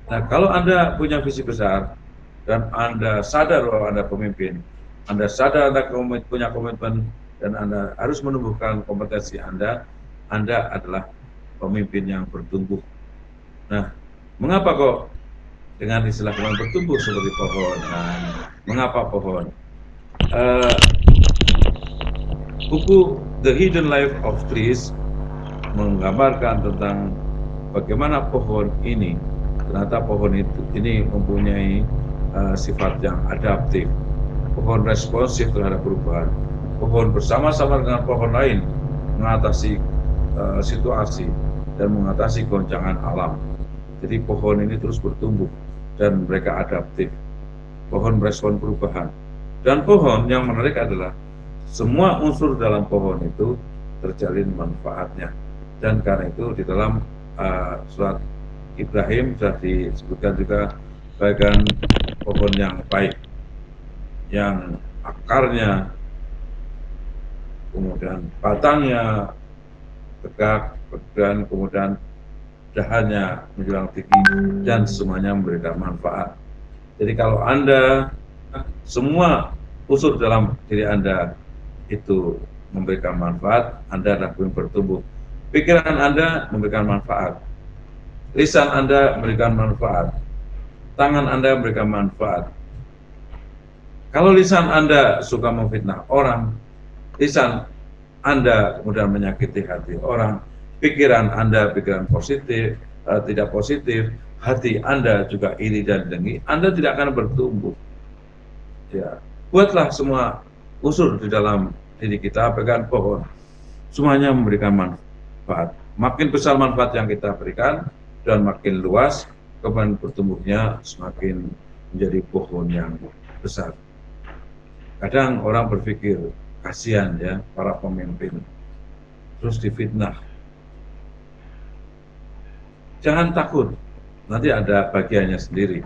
Nah, kalau Anda punya visi besar dan Anda sadar bahwa Anda pemimpin, Anda sadar Anda punya komitmen dan Anda harus menumbuhkan kompetensi Anda adalah pemimpin yang bertumbuh. Nah, mengapa kok dengan istilah kepemimpinan bertumbuh seperti pohon? Nah, mengapa pohon? Buku The Hidden Life of Trees menggambarkan tentang bagaimana pohon ini, ternyata pohon ini mempunyai sifat yang adaptif. Pohon responsif terhadap perubahan. Pohon bersama-sama dengan pohon lain mengatasi situasi dan mengatasi goncangan alam. Jadi pohon ini terus bertumbuh dan mereka adaptif. Pohon merespon perubahan. Dan pohon yang menarik adalah semua unsur dalam pohon itu terjalin manfaatnya. Dan karena itu di dalam surat Ibrahim sudah disebutkan juga bagaikan pohon yang baik, yang akarnya, kemudian batangnya tegak, dan kemudian dahannya menjulang tinggi, dan semuanya memberikan manfaat. Jadi kalau Anda, semua unsur dalam diri Anda itu memberikan manfaat, Anda akan bertumbuh. Pikiran Anda memberikan manfaat, lisan Anda memberikan manfaat, tangan Anda memberikan manfaat. Kalau lisan Anda suka memfitnah orang, lisan Anda kemudian menyakiti hati orang, pikiran Anda pikiran positif, tidak positif, hati Anda juga iri dan dengki, Anda tidak akan bertumbuh. Ya, buatlah semua unsur di dalam diri kita bagaikan pohon, semuanya memberikan manfaat. Makin besar manfaat yang kita berikan dan makin luas, kemudian bertumbuhnya semakin menjadi pohon yang besar. Kadang orang berpikir, kasihan ya para pemimpin, terus difitnah. Jangan takut, nanti ada bagiannya sendiri.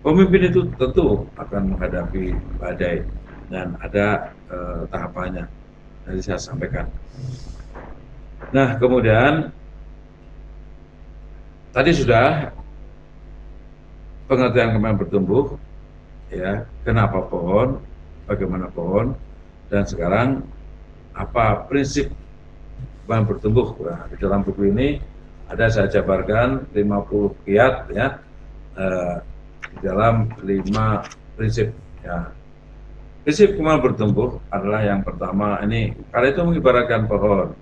Pemimpin itu tentu akan menghadapi badai dan ada tahapannya. Nanti saya sampaikan. Nah, kemudian tadi sudah pengertian kembang bertumbuh, ya, kenapa pohon, bagaimana pohon, dan sekarang apa prinsip kembang bertumbuh. Nah, di dalam buku ini ada saya jabarkan 50 kiat ya, di dalam 5 prinsip ya. Prinsip kembang bertumbuh adalah yang pertama ini, kalau itu mengibaratkan pohon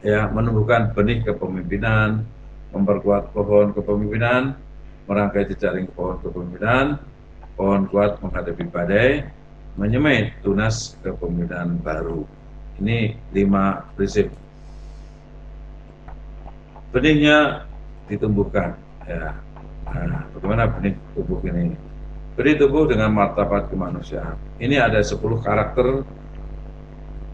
ya, menumbuhkan benih kepemimpinan, memperkuat pohon kepemimpinan, merangkai jejaring pohon kepemimpinan, pohon kuat menghadapi badai, menyemai tunas kepemimpinan baru. Ini 5 prinsip. Benihnya ditumbuhkan ya. Nah, bagaimana benih tumbuh ini? Benih tumbuh dengan martabat kemanusiaan. Ini ada 10 karakter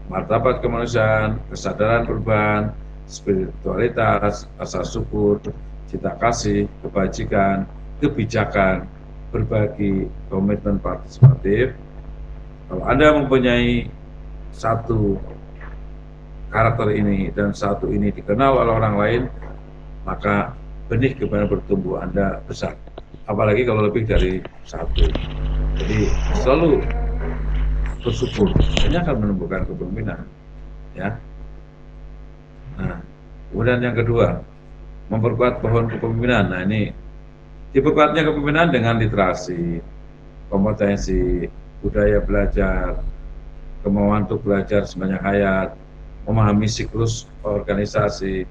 martabat kemanusiaan, kesadaran perubahan, spiritualitas, rasa syukur, cinta kasih, kebajikan, kebijakan, berbagi, komitmen partisipatif. Kalau Anda mempunyai satu karakter ini dan satu ini dikenal oleh orang lain, maka benih kembang bertumbuh Anda besar. Apalagi kalau lebih dari satu. Jadi selalu bersyukur, ini akan menumbuhkan kepemimpinan. Ya. Nah, kemudian yang kedua, memperkuat pohon kepemimpinan. Nah, ini diperkuatnya kepemimpinan dengan literasi, kompetensi, budaya belajar, kemauan untuk belajar sepanjang hayat, memahami siklus organisasi.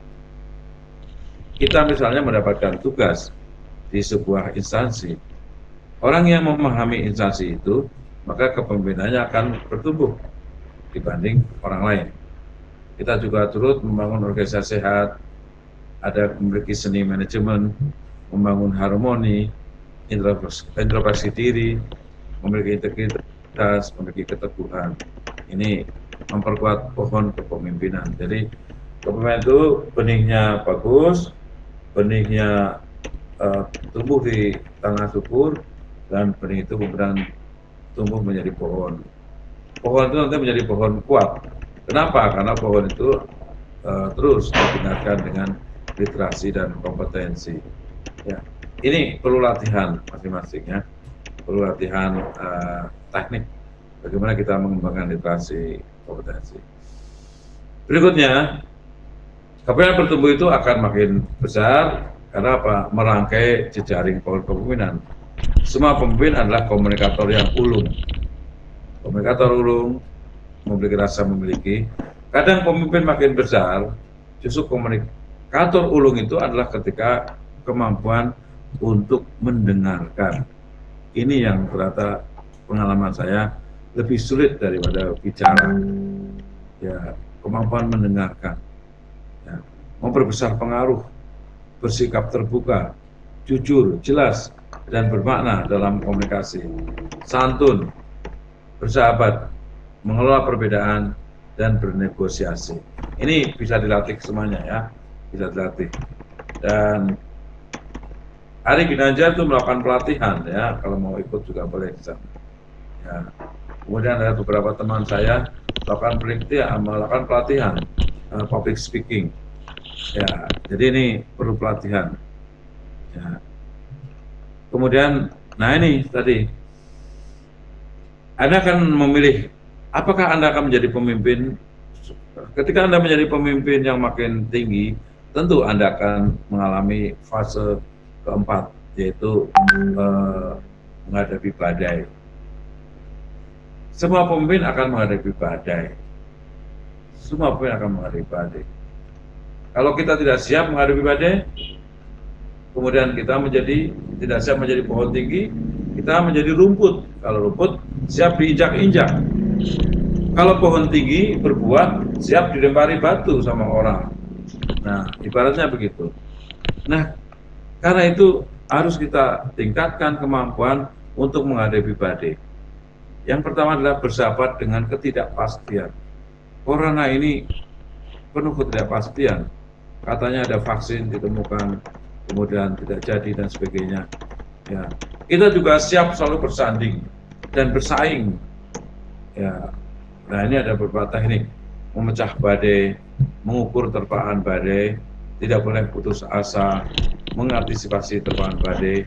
Kita misalnya mendapatkan tugas di sebuah instansi. Orang yang memahami instansi itu, maka kepemimpinannya akan bertumbuh dibanding orang lain. Kita juga turut membangun organisasi sehat, ada memiliki seni manajemen, membangun harmoni, introspeksi diri, memiliki integritas, memiliki keteguhan. Ini memperkuat pohon kepemimpinan. Jadi kepemimpinan itu benihnya bagus, benihnya tumbuh di tanah subur, dan benih itu kemudian tumbuh menjadi pohon. Pohon itu nanti menjadi pohon kuat. Kenapa? Karena pohon itu terus dibinakan dengan literasi dan kompetensi. Ya, ini perlu latihan masing-masing ya, perlu latihan teknik. Bagaimana kita mengembangkan literasi kompetensi. Berikutnya, kepemimpinan bertumbuh itu akan makin besar. Karena apa? Merangkai jejaring pohon kepemimpinan. Semua pemimpin adalah komunikator yang ulung. Komunikator ulung memiliki rasa memiliki. Kadang pemimpin makin besar, justru komunikator ulung itu adalah ketika kemampuan untuk mendengarkan. Ini yang ternyata pengalaman saya lebih sulit daripada bicara. Ya, kemampuan mendengarkan. Ya, memperbesar pengaruh, bersikap terbuka, jujur, jelas, dan bermakna dalam komunikasi, santun, bersahabat, mengelola perbedaan, dan bernegosiasi. Ini bisa dilatih semuanya ya, bisa dilatih. Dan Hari Ginanjar itu melakukan pelatihan ya, kalau mau ikut juga boleh di sana. Ya. Kemudian ada beberapa teman saya melakukan pelatihan public speaking. Ya, jadi ini perlu pelatihan. Ya. Kemudian, nah ini tadi, Anda akan memilih apakah Anda akan menjadi pemimpin. Ketika Anda menjadi pemimpin yang makin tinggi, tentu Anda akan mengalami fase keempat, yaitu menghadapi badai. Semua pemimpin akan menghadapi badai. Semua pemimpin akan menghadapi badai. Kalau kita tidak siap menghadapi badai, kemudian kita tidak siap menjadi pohon tinggi, kita menjadi rumput. Kalau rumput, siap diinjak-injak. Kalau pohon tinggi berbuah, siap dilempari batu sama orang. Nah, ibaratnya begitu. Nah, karena itu harus kita tingkatkan kemampuan untuk menghadapi badai. Yang pertama adalah bersahabat dengan ketidakpastian. Corona ini penuh ketidakpastian. Katanya ada vaksin ditemukan, kemudian tidak jadi dan sebagainya. Ya, kita juga siap selalu bersanding dan bersaing. Ya, nah ini ada beberapa teknik memecah badai, mengukur terpaan badai, tidak boleh putus asa, mengantisipasi terpaan badai,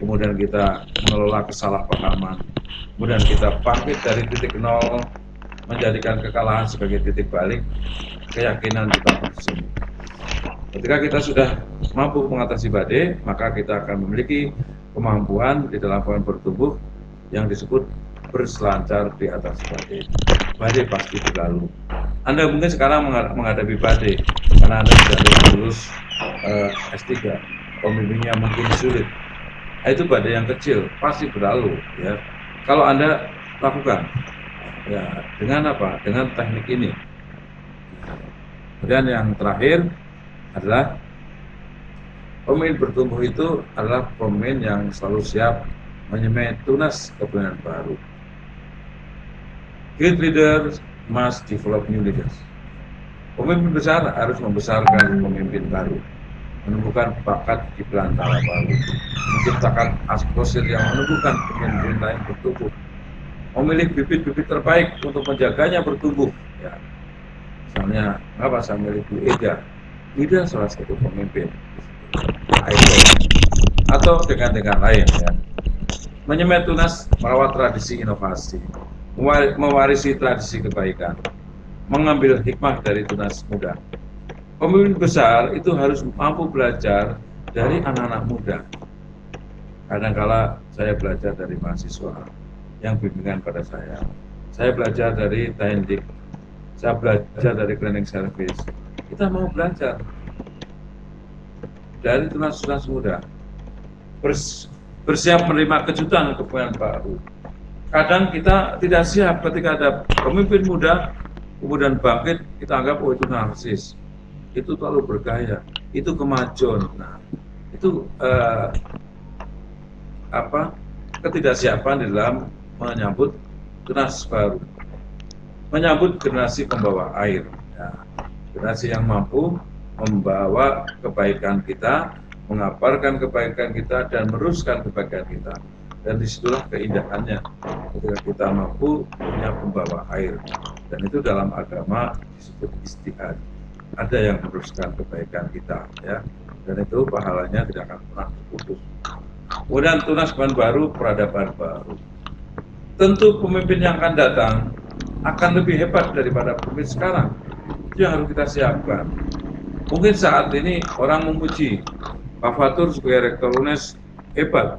kemudian kita mengelola kesalahpahaman, kemudian kita bangkit dari titik nol, menjadikan kekalahan sebagai titik balik, keyakinan kita bersama. Ketika kita sudah mampu mengatasi badai, maka kita akan memiliki kemampuan di dalam bertumbuh yang disebut berselancar di atas badai. Badai pasti berlalu. Anda mungkin sekarang menghadapi badai karena Anda sudah lulus S3, pembimbingnya mungkin sulit. Itu badai yang kecil, pasti berlalu. Ya. Kalau Anda lakukan, ya dengan apa? Dengan teknik ini. Kemudian yang terakhir adalah pemimpin bertumbuh itu adalah pemimpin yang selalu siap menyemai tunas kepemimpinan baru. Great leaders must develop new leaders. Pemimpin besar harus membesarkan pemimpin baru, menumbuhkan bakat di belantara baru, menciptakan atmosfer yang menumbuhkan pemimpin lain bertumbuh, memilih bibit-bibit terbaik untuk menjaganya bertumbuh. Ya. Misalnya, kenapa saya memilih Bu Eda? Eda salah satu pemimpin, atau dengan lain. Ya. Menyemai tunas, merawat tradisi inovasi, mewarisi tradisi kebaikan, mengambil hikmah dari tunas muda. Pemimpin besar itu harus mampu belajar dari anak-anak muda. Kadang-kala saya belajar dari mahasiswa yang bimbingan pada saya. Saya belajar dari teknik, saya belajar dari cleaning service. Kita mau belajar dari tunas-tunas muda. Bersiap menerima kejutan kepemimpinan baru. Kadang kita tidak siap ketika ada pemimpin muda, kemudian bangkit, kita anggap, oh itu narsis, itu terlalu bergaya, itu kemajuan. Nah, itu ketidaksiapan di dalam menyambut tunas baru, menyambut generasi pembawa air, ya. Generasi yang mampu membawa kebaikan kita, mengabarkan kebaikan kita, dan meneruskan kebaikan kita. Dan disitulah keindahannya ketika kita mampu punya pembawa air. Dan itu dalam agama disebut istihad. Ada yang meneruskan kebaikan kita, ya. Dan itu pahalanya tidak akan pernah putus. Kemudian tunas baru, peradaban baru. Tentu pemimpin yang akan datang akan lebih hebat daripada pemimpin sekarang. Itu yang harus kita siapkan. Mungkin saat ini orang memuji Pak Fatur sebagai Rektor UNES hebat,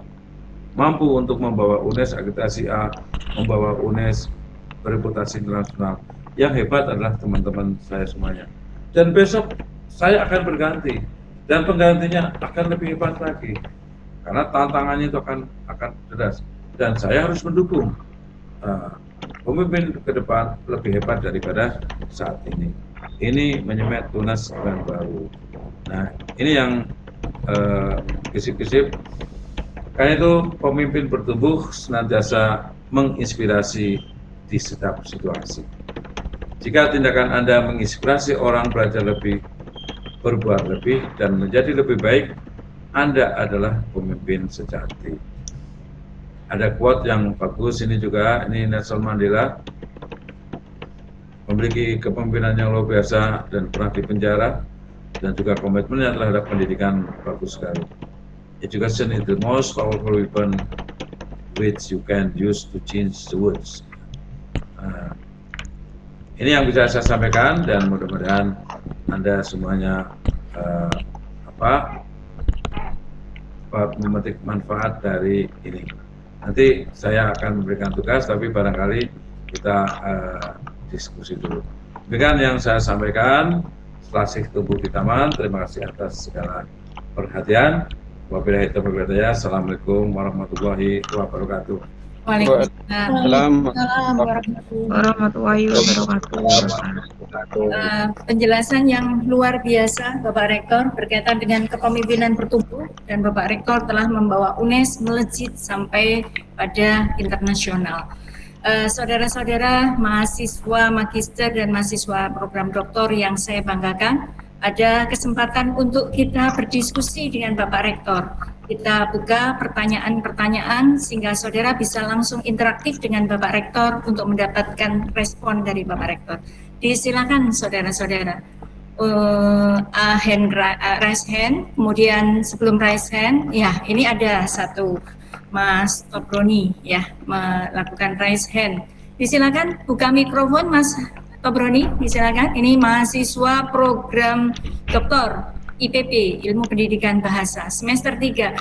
mampu untuk membawa UNES akreditasi A, membawa UNES bereputasi internasional. Yang hebat adalah teman-teman saya semuanya. Dan besok saya akan berganti, dan penggantinya akan lebih hebat lagi, karena tantangannya itu akan deras. Dan saya harus mendukung pemimpin ke depan lebih hebat daripada saat ini. Ini menyemet tunas yang baru. Nah, ini yang kisip-kisip. Karena itu pemimpin bertumbuh senantiasa menginspirasi di setiap situasi. Jika tindakan Anda menginspirasi orang belajar lebih, berbuat lebih, dan menjadi lebih baik, Anda adalah pemimpin sejati. Ada quote yang bagus ini juga, ini Nelson Mandela, memiliki kepemimpinan yang luar biasa dan pernah dipenjara, dan juga komitmennya terhadap pendidikan bagus sekali. Education is the most powerful weapon which you can use to change the world. Ini yang bisa saya sampaikan, dan mudah-mudahan Anda semuanya memetik manfaat dari ini. Nanti saya akan memberikan tugas, tapi barangkali kita diskusi dulu. Demikian yang saya sampaikan. Selasih tumbuh di taman. Terima kasih atas segala perhatian. Wabillahi taufiq wal hidayah. Assalamualaikum warahmatullahi wabarakatuh. Waalaikumsalam warahmatullahi wabarakatuh. Penjelasan yang luar biasa Bapak Rektor berkaitan dengan kepemimpinan bertumbuh, dan Bapak Rektor telah membawa UNES melejit sampai pada internasional. Saudara-saudara mahasiswa magister dan mahasiswa program doktor yang saya banggakan, ada kesempatan untuk kita berdiskusi dengan Bapak Rektor. Kita buka pertanyaan-pertanyaan sehingga saudara bisa langsung interaktif dengan Bapak Rektor untuk mendapatkan respon dari Bapak Rektor. Disilakan saudara-saudara. Raise hand, kemudian sebelum raise hand, ya ini ada satu Mas Tobroni ya melakukan raise hand. Disilakan buka mikrofon Mas Tobroni, disilakan. Ini mahasiswa program doktor IPB, Ilmu Pendidikan Bahasa, semester 3.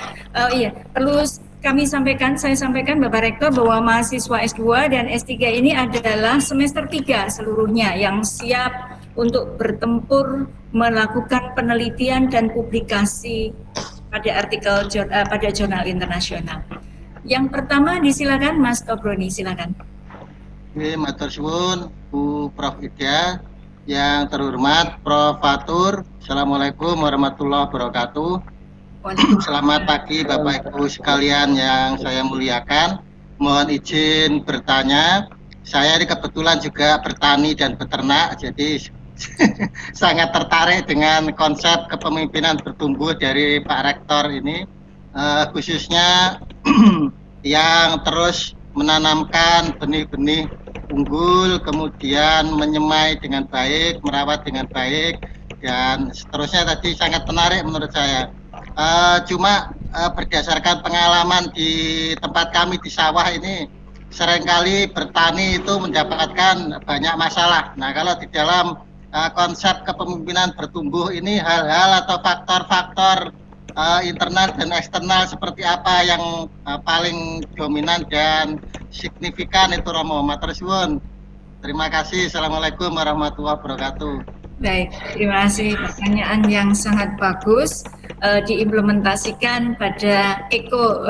Iya, perlu saya sampaikan Bapak Rektor bahwa mahasiswa S2 dan S3 ini adalah semester 3 seluruhnya yang siap untuk bertempur melakukan penelitian dan publikasi pada artikel pada jurnal internasional. Yang pertama disilakan Mas Tobroni, silakan. Oke, matur suwun Bu Prof Ida. Yang terhormat Prof Fatur, Assalamualaikum warahmatullahi wabarakatuh. Selamat pagi Bapak Ibu sekalian yang saya muliakan. Mohon izin bertanya. Saya ini kebetulan juga bertani dan beternak, jadi sangat tertarik dengan konsep kepemimpinan bertumbuh dari Pak Rektor ini, khususnya yang terus menanamkan benih-benih unggul, kemudian menyemai dengan baik, merawat dengan baik, dan seterusnya. Tadi sangat menarik menurut saya. Cuma berdasarkan pengalaman di tempat kami di sawah ini, seringkali bertani itu mendapatkan banyak masalah. Nah, kalau di dalam konsep kepemimpinan bertumbuh ini, hal-hal atau faktor-faktor internal dan eksternal seperti apa yang paling dominan dan signifikan itu Romo? Matur suwun. Terima kasih. Assalamualaikum warahmatullahi wabarakatuh. Baik, terima kasih. Pertanyaan yang sangat bagus, diimplementasikan pada eko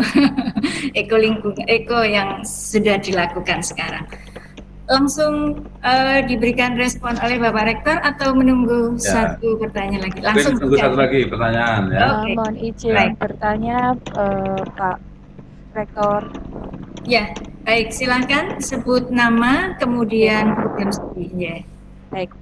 yang sudah dilakukan sekarang. Langsung diberikan respon oleh Bapak Rektor atau menunggu satu pertanyaan lagi? Langsung tunggu satu lagi pertanyaan ya. Okay. Mohon izin bertanya Pak Rektor. Ya, baik, silakan sebut nama kemudian program studinya. Baik,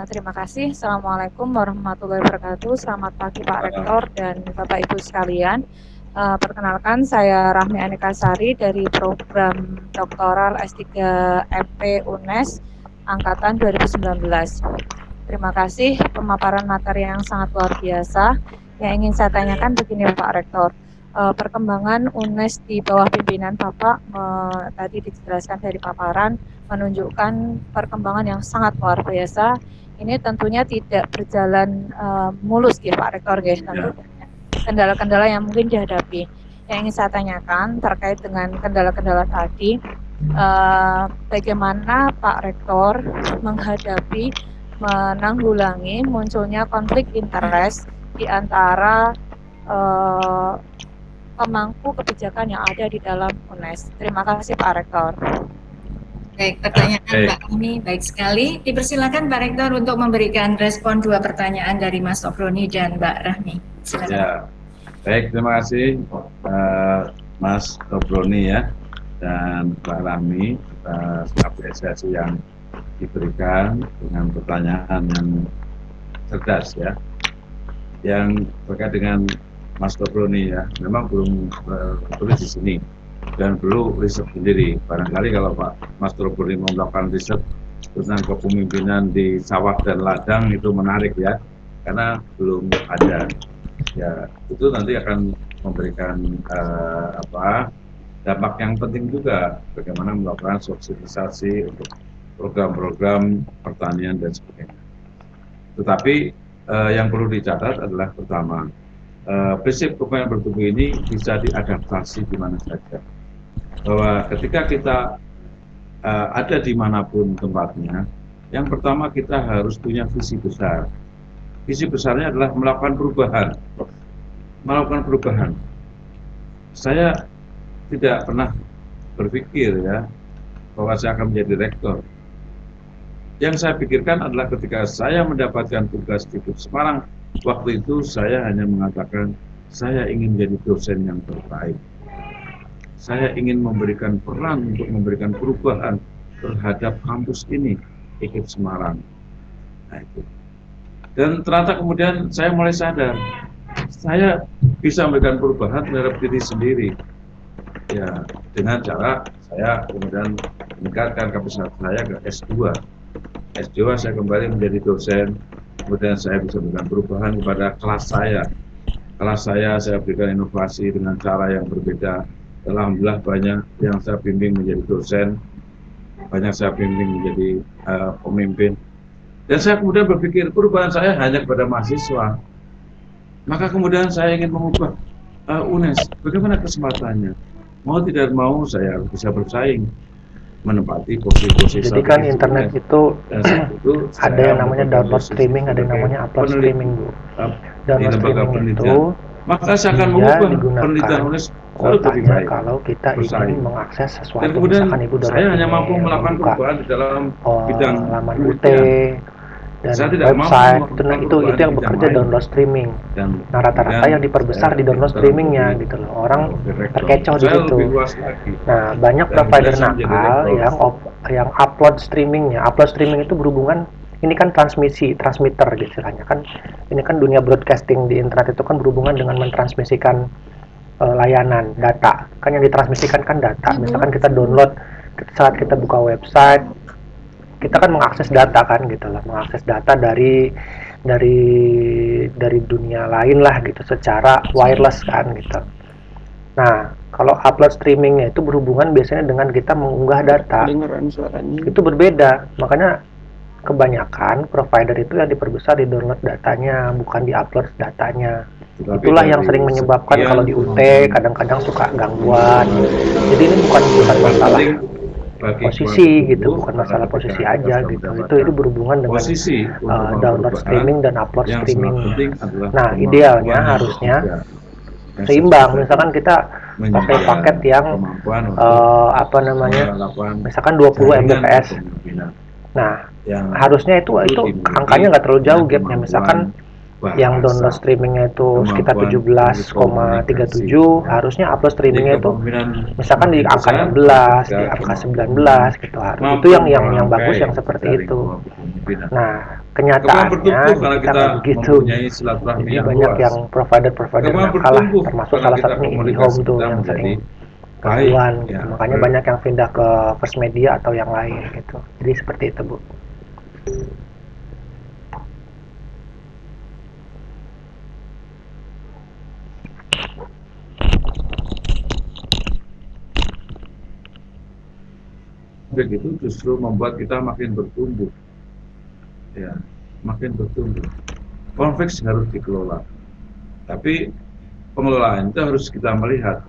terima kasih. Assalamualaikum warahmatullahi wabarakatuh. Selamat pagi Pak Rektor dan Bapak Ibu sekalian. Perkenalkan, saya Rahmi Anikasari dari program doktoral S3 MP UNES angkatan 2019. Terima kasih pemaparan materi yang sangat luar biasa. Yang ingin saya tanyakan begini Pak Rektor, perkembangan UNES di bawah pimpinan Bapak tadi dijelaskan dari paparan menunjukkan perkembangan yang sangat luar biasa. Ini tentunya tidak berjalan mulus ya Pak Rektor ya, tentunya. Kendala-kendala yang mungkin dihadapi. Yang ingin saya tanyakan terkait dengan kendala-kendala tadi, bagaimana Pak Rektor menghadapi, menanggulangi munculnya konflik interest di antara pemangku kebijakan yang ada di dalam UNES. Terima kasih Pak Rektor. Baik, pertanyaan Mbak Ami baik sekali. Dipersilakan Pak Rektor untuk memberikan respon dua pertanyaan dari Mas Tobroni dan Mbak Rahmi. Silakan. Ya, baik, terima kasih Mas Tobroni ya dan Mbak Rahmi atas apresiasi yang diberikan dengan pertanyaan yang cerdas ya, yang terkait dengan Mas Tobroni ya, memang belum tulis di sini dan perlu riset sendiri. Barangkali kalau Pak Mas Tobroni mau melakukan riset tentang kepemimpinan di sawah dan ladang itu menarik ya, karena belum ada. Ya, itu nanti akan memberikan dampak yang penting juga, bagaimana melakukan sosialisasi untuk program-program pertanian dan sebagainya. Tetapi yang perlu dicatat adalah pertama, prinsip kepemimpinan bertumbuh ini bisa diadaptasi di mana saja. Bahwa ketika kita ada dimanapun tempatnya, yang pertama kita harus punya visi besar. Visi besarnya adalah melakukan perubahan. Saya tidak pernah berpikir ya bahwa saya akan menjadi rektor. Yang saya pikirkan adalah ketika saya mendapatkan tugas di PUT Semarang, waktu itu saya hanya mengatakan saya ingin menjadi dosen yang terbaik. Saya ingin memberikan peran untuk memberikan perubahan terhadap kampus ini, IKIP Semarang. Nah, itu. Dan ternyata kemudian saya mulai sadar, saya bisa memberikan perubahan terhadap diri sendiri. Ya, dengan cara saya kemudian meningkatkan kapasitas saya ke S2. S2 saya kembali menjadi dosen, kemudian saya bisa memberikan perubahan kepada kelas saya. Kelas saya berikan inovasi dengan cara yang berbeda. Alhamdulillah banyak yang saya bimbing menjadi dosen, banyak saya bimbing menjadi pemimpin. Dan saya kemudian berpikir perubahan saya hanya kepada mahasiswa. Maka kemudian saya ingin mengubah UNES, bagaimana kesempatannya? Mau tidak mau saya bisa bersaing menempati posisi-posisi. Jadi kan internet itu ada yang namanya download streaming, ada yang namanya upload streaming, Bu. Download streaming itu maka saya akan mengubah penelitian UNES kuotanya kalau kita ingin mengakses sesuatu. Misalkan Ibu saya hanya mampu melakukan perubahan di dalam bidang laman UT dan website itu yang bekerja download streaming. Nah, rata-rata yang diperbesar di download streamingnya gitu loh, orang terkecoh di situ. Nah, banyak provider nakal yang upload streamingnya. Upload streaming itu berhubungan, ini kan transmitter gitu istilahnya kan. Ini kan dunia broadcasting di internet itu kan berhubungan dengan mentransmisikan layanan data. Kan yang ditransmisikan kan data. Misalkan kita download, saat kita buka website, kita kan mengakses data kan gitu lah, mengakses data dari dunia lain lah gitu secara wireless kan gitu. Nah, kalau upload streamingnya itu berhubungan biasanya dengan kita mengunggah data. Itu berbeda, makanya kebanyakan provider itu yang diperbesar di download datanya, bukan di upload datanya. Itulah yang sering menyebabkan kalau di UT kadang-kadang suka gangguan. Jadi ini bukan masalah posisi gitu, bukan masalah posisi aja gitu. Itu berhubungan dengan download streaming dan upload streaming. Nah, idealnya harusnya seimbang. Misalkan kita pakai paket yang misalkan 20 Mbps. Nah, harusnya itu angkanya nggak terlalu jauh gapnya. Misalkan yang download streamingnya itu sekitar 17,37, harusnya upload streamingnya itu misalkan di angka 16, di angka 19 gitu harus. Itu yang bagus yang seperti itu. Nah, kenyataannya kita nggak begitu. Jadi banyak yang provider nakal, termasuk salah satunya IndiHome tuh yang sering gangguan gitu. Makanya banyak yang pindah ke First Media atau yang lain gitu. Jadi seperti itu, Bu. Begitu justru membuat kita makin bertumbuh, ya, makin bertumbuh. Konflik harus dikelola, tapi pengelolaan itu harus kita melihat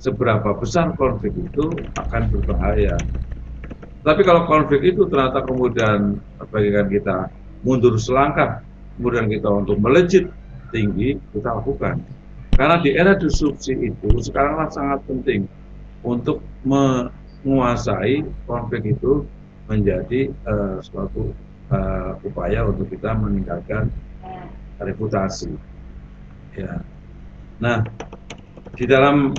seberapa besar konflik itu akan berbahaya. Tapi kalau konflik itu ternyata kemudian bagikan kita mundur selangkah, kemudian kita untuk melejit tinggi, kita lakukan. Karena di era disrupsi itu sekaranglah sangat penting untuk menguasai konflik itu menjadi suatu upaya untuk kita meningkatkan reputasi. Ya. Nah, di dalam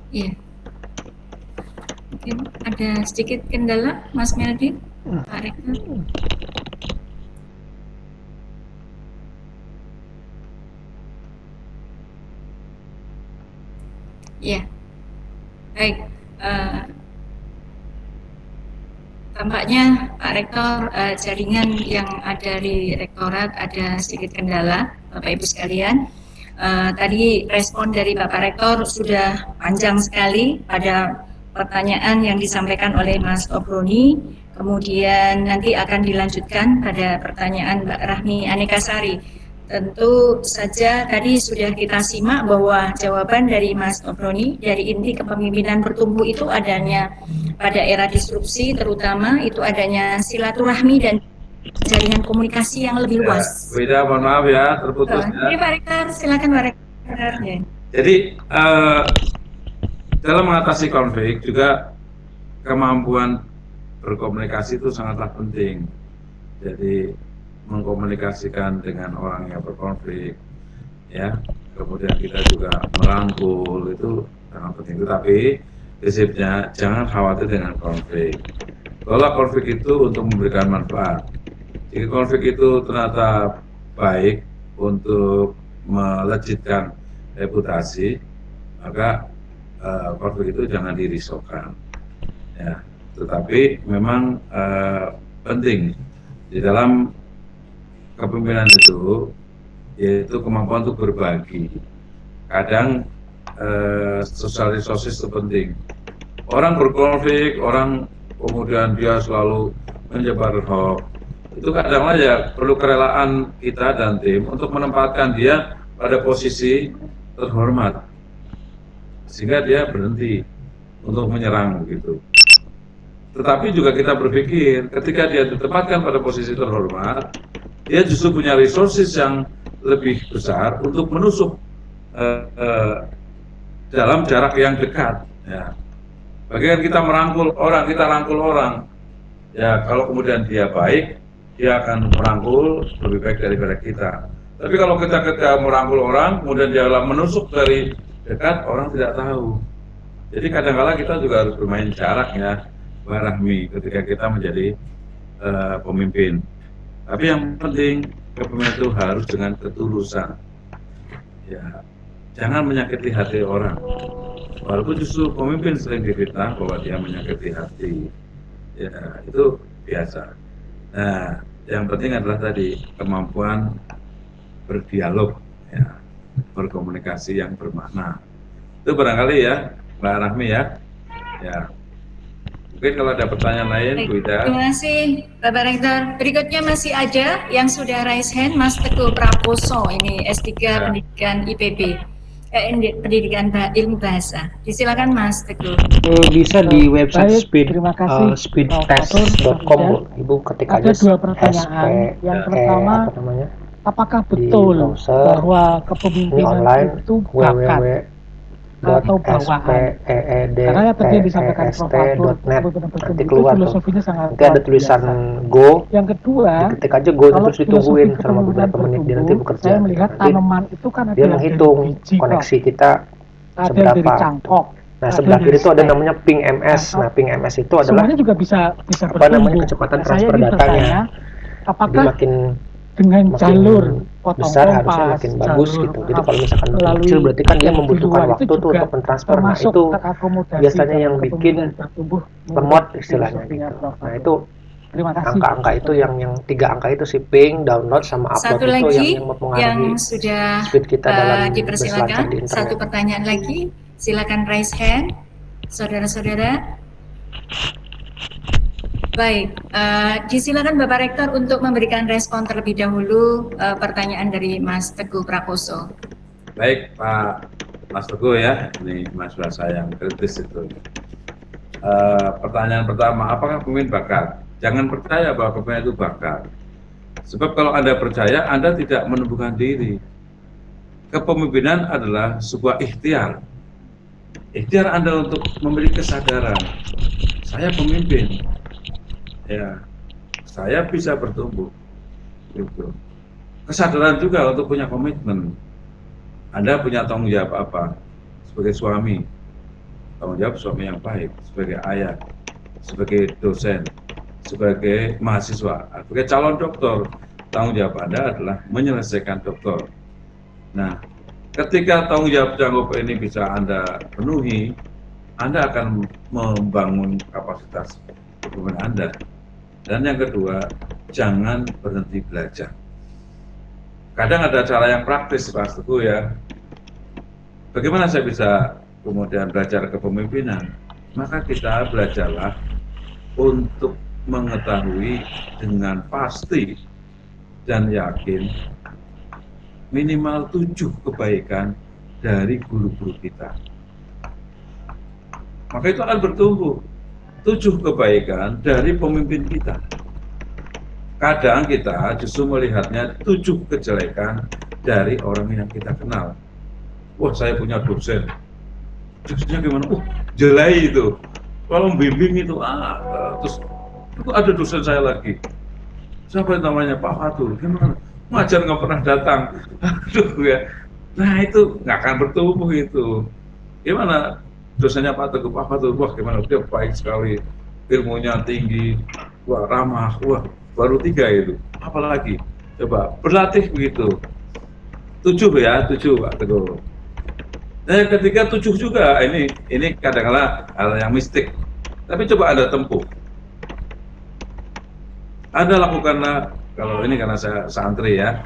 Iya, mungkin ada sedikit kendala, Mas Meldi, Pak Rektor. Ya, baik. Tampaknya Pak Rektor, jaringan yang ada di Rektorat ada sedikit kendala, Bapak Ibu sekalian. Tadi respon dari Bapak Rektor sudah panjang sekali pada pertanyaan yang disampaikan oleh Mas Obroni. Kemudian nanti akan dilanjutkan pada pertanyaan Mbak Rahmi Anekasari. Tentu saja tadi sudah kita simak bahwa jawaban dari Mas Obroni dari inti kepemimpinan bertumbuh itu adanya pada era disrupsi, terutama itu adanya silaturahmi dan jaringan komunikasi yang lebih luas. Beda, mohon maaf ya, terputus ya. Ini Pak Rektor, silakan Pak Rektor. Ya. Jadi dalam mengatasi konflik juga kemampuan berkomunikasi itu sangatlah penting. Jadi mengkomunikasikan dengan orang yang berkonflik, ya. Kemudian kita juga merangkul itu sangat penting. Tetapi prinsipnya jangan khawatir dengan konflik. Kalau konflik itu untuk memberikan manfaat. Jika konflik itu ternyata baik untuk melejitkan reputasi, maka konflik itu jangan dirisaukan. Ya, tetapi memang penting di dalam kepemimpinan itu, yaitu kemampuan untuk berbagi. Kadang social resources itu penting. Orang berkonflik, orang kemudian dia selalu menyebar hoax. Itu kadang aja perlu kerelaan kita dan tim untuk menempatkan dia pada posisi terhormat, sehingga dia berhenti untuk menyerang gitu. Tetapi juga kita berpikir ketika dia ditempatkan pada posisi terhormat, dia justru punya resources yang lebih besar untuk menusuk dalam jarak yang dekat. Ya. Bagian kita merangkul orang, kita rangkul orang. Ya, kalau kemudian dia baik, dia akan merangkul lebih baik daripada kita. Tapi kalau kita merangkul orang, kemudian dia menusuk dari dekat, orang tidak tahu. Jadi kadang-kala kita juga harus bermain jarak ya, Mbak Rahmi, ketika kita menjadi pemimpin. Tapi yang penting kepemimpinan itu harus dengan ketulusan. Ya, jangan menyakiti hati orang. Walaupun justru pemimpin sering difitnah bahwa dia menyakiti hati. Ya, itu biasa. Nah, yang penting adalah tadi kemampuan berdialog, ya, berkomunikasi yang bermakna. Itu barangkali ya, Mbak Rahmi ya. Ya. Mungkin kalau ada pertanyaan lain, Bu Ida. Terima kasih, Bapak Rektor. Berikutnya masih ada yang sudah raise hand, Mas Teguh Prakoso, ini S3 ya. Pendidikan IPB. Pendidikan ilmu bahasa. Disilakan Mas Teguh. Bisa di website speedtest.com, Ibu ketik aja. Ada dua pertanyaan. Yang pertama, apakah betul bahwa kepemimpinan itu bakat atau bawaan? Karena tadi disampaikan Prof. Nanti keluar tuh. Nanti ada tulisan go. Yang kedua, ketik aja go terus ditungguin selama beberapa menit dia nanti bekerja. Saya melihat tanaman itu kan ada dia menghitung koneksi kita seberapa. Nah, sebelah kiri itu ada namanya ping MS. Nah, ping MS itu adalah semuanya juga bisa apa namanya kecepatan transfer datanya. Apakah makin dengan jalur besar harusnya makin bagus gitu. Jadi kalau misalkan kecil berarti kan dia membutuhkan waktu tuh untuk mentransfer. Nah, itu biasanya yang bikin lemot istilahnya gitu. Nah, itu angka-angka itu yang 3 angka itu si ping, download sama upload. Satu itu lagi yang mempengaruhi yang sudah speed kita dalam dipersilakan. di internet. Satu pertanyaan lagi, silakan raise hand, saudara-saudara. Baik, disilakan Bapak Rektor untuk memberikan respon terlebih dahulu pertanyaan dari Mas Teguh Prakoso. Baik, Pak Mas Teguh ya, ini Mas saya yang kritis itu. Pertanyaan pertama, apakah pemimpin bakat? Jangan percaya bahwa kepemimpinan itu bakat. Sebab kalau Anda percaya, Anda tidak menumbuhkan diri. Kepemimpinan adalah sebuah ikhtiar. Ikhtiar Anda untuk memiliki kesadaran. Saya pemimpin. Ya, saya bisa bertumbuh. Gitu. Kesadaran juga untuk punya komitmen. Anda punya tanggung jawab apa sebagai suami? Tanggung jawab suami yang baik, sebagai ayah, sebagai dosen, sebagai mahasiswa, sebagai calon dokter. Tanggung jawab Anda adalah menyelesaikan dokter. Nah, ketika tanggung jawab ini bisa Anda penuhi, Anda akan membangun kapasitas hubungan Anda. Dan yang kedua, jangan berhenti belajar. Kadang ada cara yang praktis, Pak Teguh ya. Bagaimana saya bisa kemudian belajar kepemimpinan? Maka kita belajarlah untuk mengetahui dengan pasti dan yakin minimal 7 kebaikan dari guru-guru kita. Maka itu akan bertumbuh 7 kebaikan dari pemimpin kita. Kadang kita justru melihatnya 7 kejelekan dari orang yang kita kenal. Wah, saya punya dosen. Dosennya gimana? Jelai itu. Kalau bimbing itu, terus itu ada dosen saya lagi. Siapa yang namanya Pak Fatur? Gimana? Ngajar nggak pernah datang. Aduh ya. Nah itu nggak akan bertumbuh itu. Gimana? Dosennya Pak Teguh, Pak Fatur, wah gimana? Dia baik sekali. Ilmunya tinggi. Wah ramah. Wah baru 3 itu. Apalagi? Coba berlatih begitu. 7 ya, 7 Pak Teguh. Nah, yang ketiga 7 juga, ini kadang-kadang hal yang mistik. Tapi coba Anda tempuh. Anda lakukanlah, kalau ini karena saya santri ya,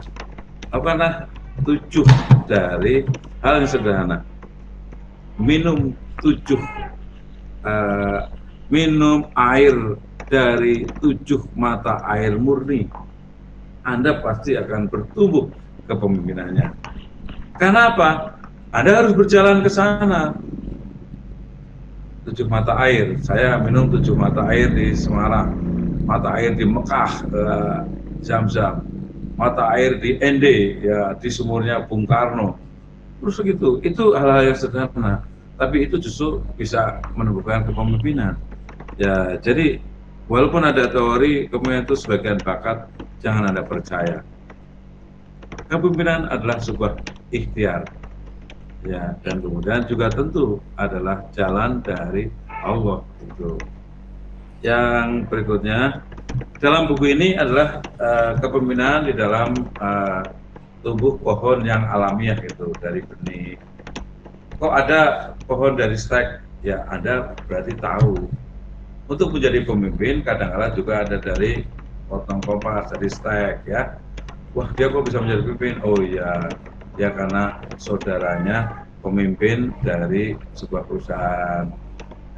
lakukanlah 7 dari hal yang sederhana. Minum 7, minum air dari 7 mata air murni. Anda pasti akan bertumbuh kepemimpinannya. Karena apa? Anda harus berjalan ke sana. 7 mata air. Saya minum 7 mata air di Semarang, mata air di Mekah, Zam-Zam, mata air di Ende, ya di sumurnya Bung Karno. Terus begitu. Itu hal-hal yang sederhana. Tapi itu justru bisa menumbuhkan kepemimpinan. Ya, jadi walaupun ada teori kepemimpinan itu sebagian bakat, jangan Anda percaya. Kepemimpinan adalah sebuah ikhtiar. Ya, dan kemudian juga tentu adalah jalan dari Allah itu. Yang berikutnya dalam buku ini adalah kepemimpinan di dalam tumbuh pohon yang alamiah itu dari benih. Kok ada pohon dari stek? Ya, Anda berarti tahu. Untuk menjadi pemimpin kadang-kadang juga ada dari potong kompas, dari stek ya. Wah, dia kok bisa menjadi pemimpin? Oh iya, ya karena saudaranya pemimpin dari sebuah perusahaan.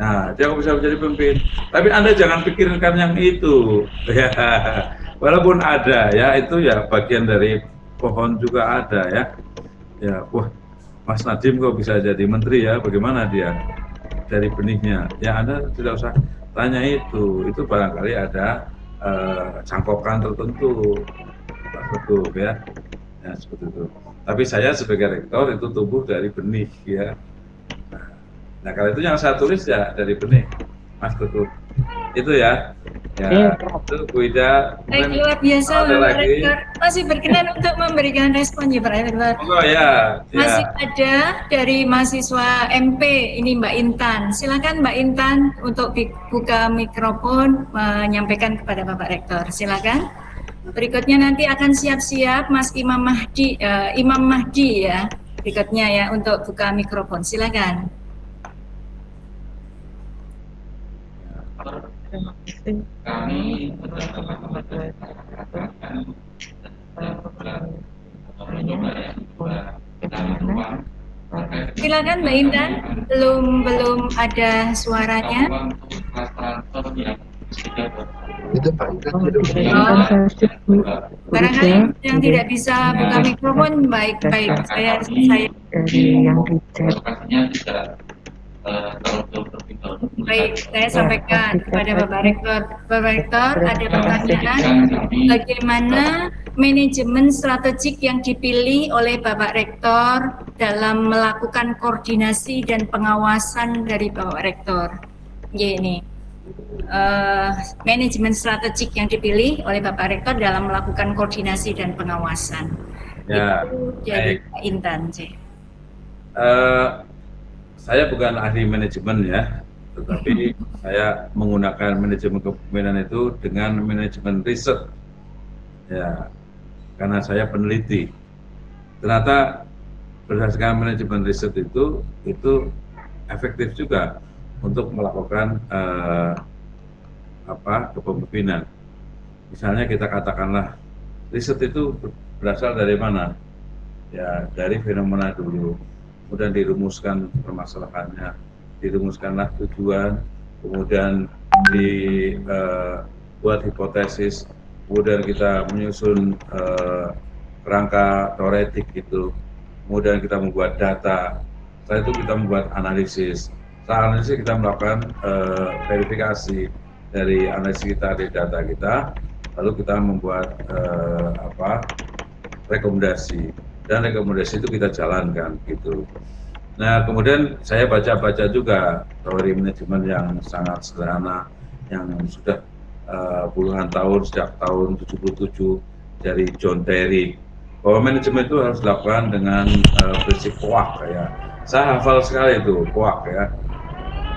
Nah, dia kok bisa menjadi pemimpin. Tapi Anda jangan pikirkan yang itu. Ya, walaupun ada ya, itu ya bagian dari pohon juga ada ya. Ya, wah, Mas Nadiem kok bisa jadi menteri ya? Bagaimana dia dari benihnya? Ya, Anda tidak usah tanya itu. Itu barangkali ada cangkokan tertentu. Betul ya. Ya, seperti itu. Tapi saya sebagai rektor itu tumbuh dari benih ya. Nah, kalau itu yang saya tulis ya dari benih, Mas Teguh. Itu ya. Ya, itu Bu Ida. Baik, luar biasa Pak Rektor. Masih berkenan untuk memberikan respon ya Pak Rektor. Oh ya. Masih ada dari mahasiswa MP, ini Mbak Intan. Silakan Mbak Intan untuk buka mikrofon menyampaikan kepada Bapak Rektor. Silakan. Berikutnya nanti akan siap-siap Mas Imam Mahdi ya. Berikutnya ya untuk buka mikrofon. Silakan. Kami silakan Mbak Intan, belum ada suaranya. Itu Pak. Barangkali yang tidak bisa buka mikrofon, baik saya dari yang di chat. Baik, saya sampaikan kepada Bapak Rektor. Bapak Rektor, ada pertanyaan bagaimana manajemen strategik yang dipilih oleh Bapak Rektor dalam melakukan koordinasi dan pengawasan dari Bapak Rektor. Ya, ini manajemen strategik yang dipilih oleh Bapak Rektor dalam melakukan koordinasi dan pengawasan. Ya, itu jadi Pak Intan. Saya bukan ahli manajemen ya, tetapi saya menggunakan manajemen kepemimpinan itu dengan manajemen riset ya, karena saya peneliti. Ternyata berdasarkan manajemen riset itu efektif juga untuk melakukan kepemimpinan. Misalnya kita katakanlah riset itu berasal dari mana? Ya dari fenomena dulu, kemudian dirumuskan permasalahannya, dirumuskanlah tujuan, kemudian dibuat hipotesis, kemudian kita menyusun kerangka teoretik itu, kemudian kita membuat data, setelah itu kita membuat analisis. Setelah analisis kita melakukan verifikasi dari analisis kita, dari data kita, lalu kita membuat rekomendasi, dan rekomendasi itu kita jalankan gitu. Nah kemudian saya baca-baca juga teori manajemen yang sangat sederhana yang sudah puluhan tahun, sejak tahun 77 dari John Terry, bahwa manajemen itu harus dilakukan dengan prinsip POAK ya. Saya hafal sekali itu POAK ya,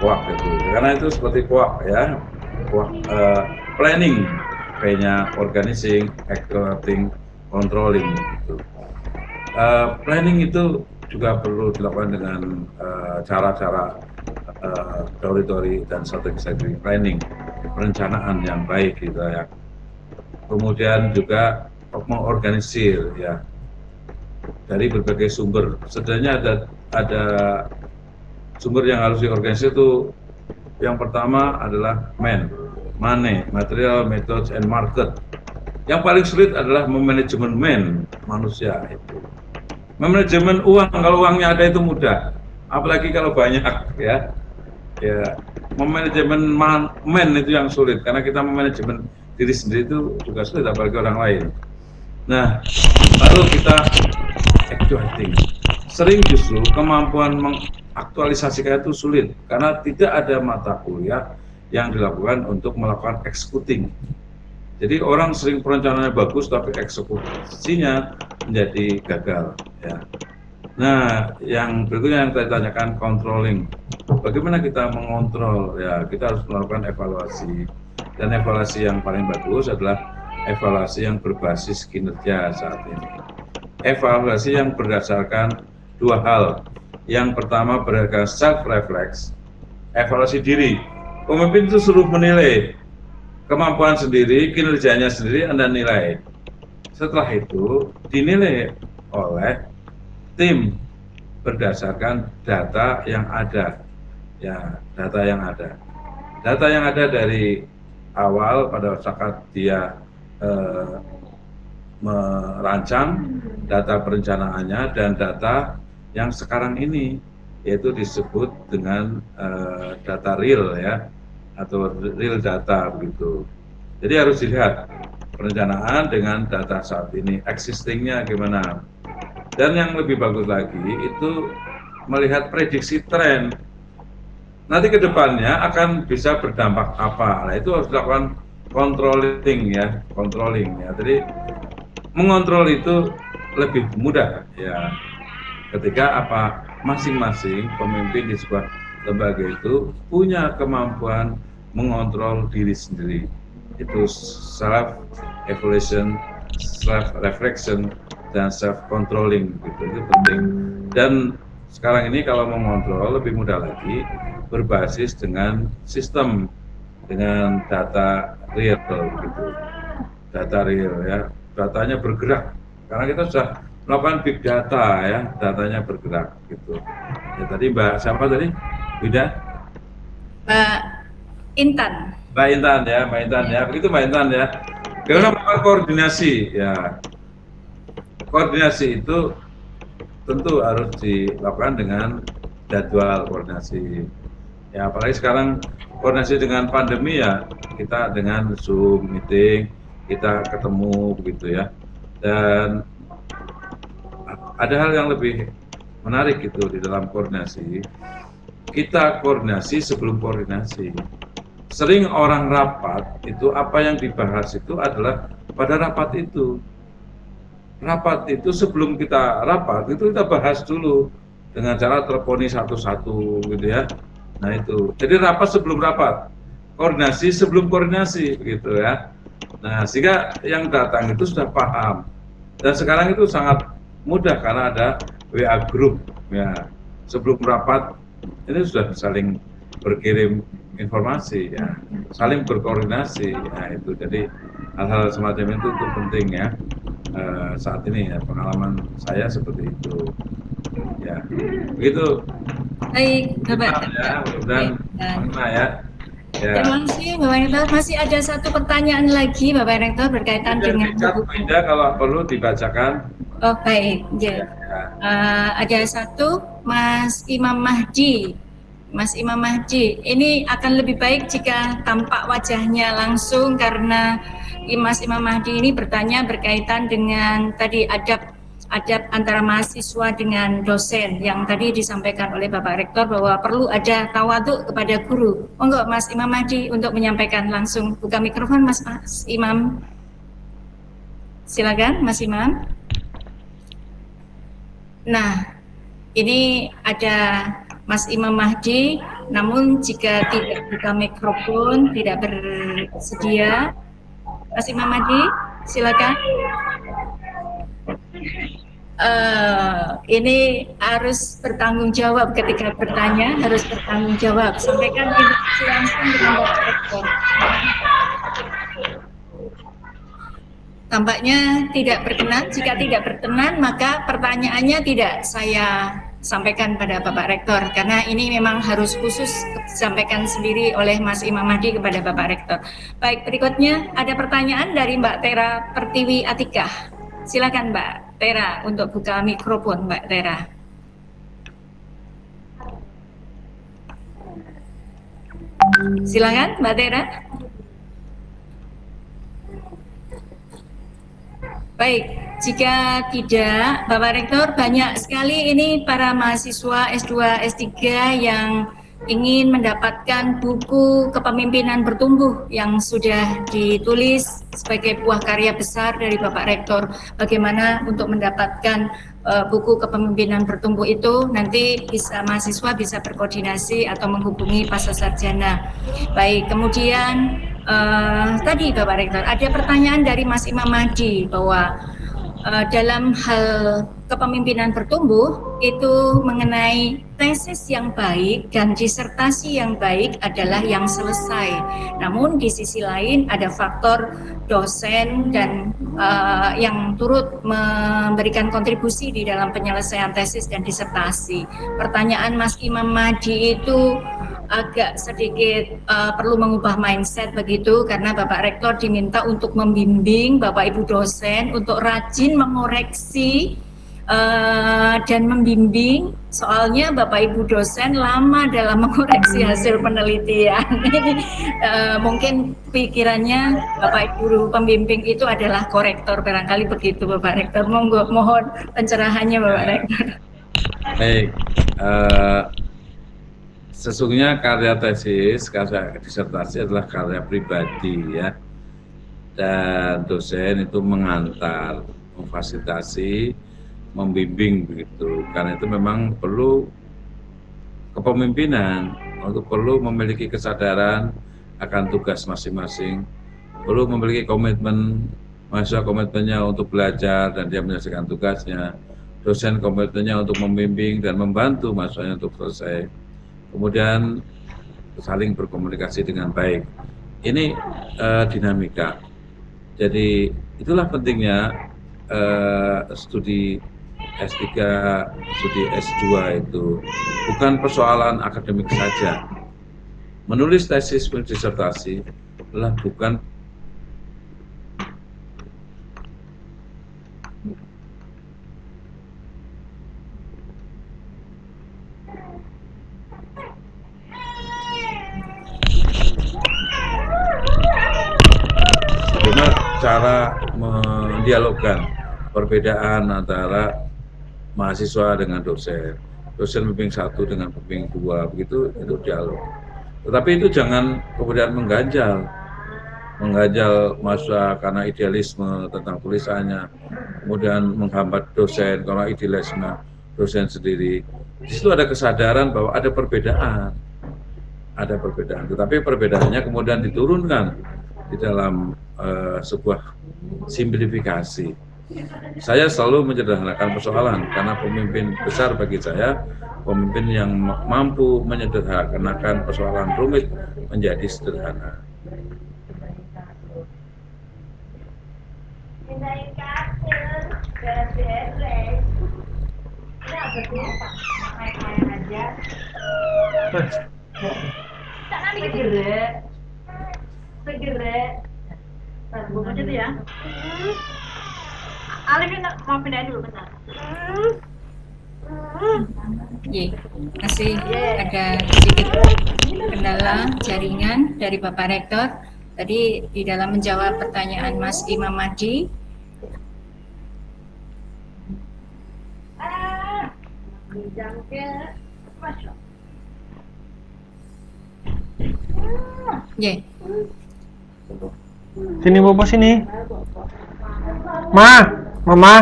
POAK itu, karena itu seperti POAK ya, POAK, planning, P-nya organizing, acting, controlling gitu. Planning itu juga perlu dilakukan dengan cara-cara teori-teori dan strategi planning, perencanaan yang baik gitu ya. Kemudian juga mengorganisir ya dari berbagai sumber. Sebenarnya ada sumber yang harus diorganisir itu. Yang pertama adalah money, material, methods, and market. Yang paling sulit adalah memanajemen manusia itu. Memanajemen uang, kalau uangnya ada itu mudah, apalagi kalau banyak ya. Memanajemen itu yang sulit, karena kita memanajemen diri sendiri itu juga sulit, apalagi orang lain. Nah, lalu kita actuating. Sering justru kemampuan mengaktualisasikan itu sulit, karena tidak ada mata kuliah yang dilakukan untuk melakukan executing. Jadi orang sering perencanaannya bagus, tapi eksekusinya menjadi gagal. Ya. Nah, yang berikutnya yang saya tanyakan, controlling. Bagaimana kita mengontrol? Ya, kita harus melakukan evaluasi. Dan evaluasi yang paling bagus adalah evaluasi yang berbasis kinerja saat ini. Evaluasi yang berdasarkan dua hal. Yang pertama berdasarkan self-reflex, evaluasi diri. Pemimpin itu suruh menilai kemampuan sendiri, kinerjanya sendiri, Anda nilai. Setelah itu dinilai oleh tim berdasarkan data yang ada. Ya, data yang ada. Data yang ada dari awal pada saat dia merancang data perencanaannya dan data yang sekarang ini, yaitu disebut dengan data real ya, atau real data begitu. Jadi harus dilihat perencanaan dengan data saat ini, existingnya gimana. Dan yang lebih bagus lagi itu melihat prediksi tren. Nanti ke depannya akan bisa berdampak apa. Nah, itu harus dilakukan controlling ya. Jadi mengontrol itu lebih mudah ya. Ketika masing-masing pemimpin di sebuah lembaga itu punya kemampuan mengontrol diri sendiri. Itu self-evaluation, self-reflection, dan self-controlling gitu. Itu penting. Dan sekarang ini kalau mengontrol lebih mudah lagi, berbasis dengan sistem, dengan data real gitu. Data real ya, datanya bergerak. Karena kita sudah melakukan big data ya, datanya bergerak gitu. Ya, tadi Mbak siapa tadi? Bida? Mbak Intan. Mbak Intan ya, begitu Mbak Intan ya. Bagaimana melakukan koordinasi ya? Koordinasi itu tentu harus dilakukan dengan jadwal koordinasi. Ya, apalagi sekarang koordinasi dengan pandemi ya, kita dengan Zoom meeting, kita ketemu begitu ya. Dan ada hal yang lebih menarik itu di dalam koordinasi. Kita koordinasi sebelum koordinasi. Sering orang rapat itu apa yang dibahas itu adalah pada rapat itu. Rapat itu sebelum kita rapat itu kita bahas dulu dengan cara teleponi satu-satu gitu ya. Nah itu, jadi rapat sebelum rapat, koordinasi sebelum koordinasi begitu ya. Nah sehingga yang datang itu sudah paham, dan sekarang itu sangat mudah karena ada WA group ya. Sebelum rapat ini sudah saling berkirim informasi ya, saling berkoordinasi. Nah itu, jadi hal-hal semacam itu penting ya. Saat ini ya, pengalaman saya seperti itu ya, begitu. Baik, Bapak. Ya, dan mana ya. Terima kasih, Bapak Rektor. Masih ada satu pertanyaan lagi, Bapak Rektor, berkaitan dengan Beda kalau perlu dibacakan. Oh baik, ya. Ada satu, Mas Imam Mahdi. Mas Imam Mahdi, ini akan lebih baik jika tampak wajahnya langsung karena Mas Imam Mahdi ini bertanya berkaitan dengan tadi adab antara mahasiswa dengan dosen yang tadi disampaikan oleh Bapak Rektor bahwa perlu ada tawaduk kepada guru. Monggo Mas Imam Mahdi untuk menyampaikan langsung. Buka mikrofon Mas Imam. Silakan Mas Imam. Nah, ini ada Mas Imam Mahdi, namun jika tidak buka mikrofon, tidak bersedia. Mas Imam Mahdi, silakan. Ini harus bertanggung jawab ketika bertanya, harus bertanggung jawab. Sampaikan informasi langsung dengan Bapak Rektor. Tampaknya tidak berkenan. Jika tidak berkenan, maka pertanyaannya tidak saya sampaikan pada Bapak Rektor, karena ini memang harus khusus disampaikan sendiri oleh Mas Imam Mahdi kepada Bapak Rektor. Baik, berikutnya ada pertanyaan dari Mbak Tera Pertiwi Atikah. Silakan Mbak Tera untuk buka mikrofon, Mbak Tera. Silakan Mbak Tera. Baik, jika tidak, Bapak Rektor, banyak sekali ini para mahasiswa S2, S3 yang ingin mendapatkan buku kepemimpinan bertumbuh yang sudah ditulis sebagai buah karya besar dari Bapak Rektor. Bagaimana untuk mendapatkan buku kepemimpinan bertumbuh itu, nanti mahasiswa bisa berkoordinasi atau menghubungi Pasca Sarjana. Baik, kemudian tadi Bapak Rektor, ada pertanyaan dari Mas Imam Mahdi bahwa dalam hal kepemimpinan bertumbuh itu mengenai tesis yang baik dan disertasi yang baik adalah yang selesai. Namun di sisi lain ada faktor dosen dan yang turut memberikan kontribusi di dalam penyelesaian tesis dan disertasi. Pertanyaan Mas Imam Mahdi itu agak sedikit perlu mengubah mindset begitu, karena Bapak Rektor diminta untuk membimbing Bapak Ibu dosen untuk rajin mengoreksi dan membimbing, soalnya Bapak Ibu dosen lama dalam mengoreksi hasil penelitian. Mungkin pikirannya Bapak Ibu pembimbing itu adalah korektor, barangkali begitu Bapak Rektor. Mohon pencerahannya Bapak Rektor. Baik, sesungguhnya karya tesis, karya disertasi adalah karya pribadi ya, dan dosen itu mengantar, memfasilitasi, membimbing begitu. Karena itu memang perlu kepemimpinan, untuk perlu memiliki kesadaran akan tugas masing-masing, perlu memiliki komitmen, mahasiswa komitmennya untuk belajar dan dia menyelesaikan tugasnya, dosen komitmennya untuk membimbing dan membantu mahasiswanya untuk selesai, kemudian saling berkomunikasi dengan baik. Ini dinamika. Jadi itulah pentingnya studi S3, studi S2 itu bukan persoalan akademik saja. Menulis tesis disertasi adalah bukan bagaimana cara mendialogkan perbedaan antara mahasiswa dengan dosen, dosen pembimbing 1 dengan pembimbing 2, begitu itu dialog. Tetapi itu jangan kemudian mengganjal mahasiswa karena idealisme tentang tulisannya, kemudian menghambat dosen karena idealisme dosen sendiri. Di situ ada kesadaran bahwa ada perbedaan. Tetapi perbedaannya kemudian diturunkan di dalam sebuah simplifikasi. Saya selalu menyederhanakan persoalan karena pemimpin besar bagi saya, pemimpin yang mampu menyederhanakan persoalan rumit menjadi sederhana. Bungkus itu ya. Alif mau pindahin dulu bentar. Masih ada sedikit kendala jaringan dari Bapak Rektor. Tadi di dalam menjawab pertanyaan Mas Imam Madi, Sini Bobo sini. Mama.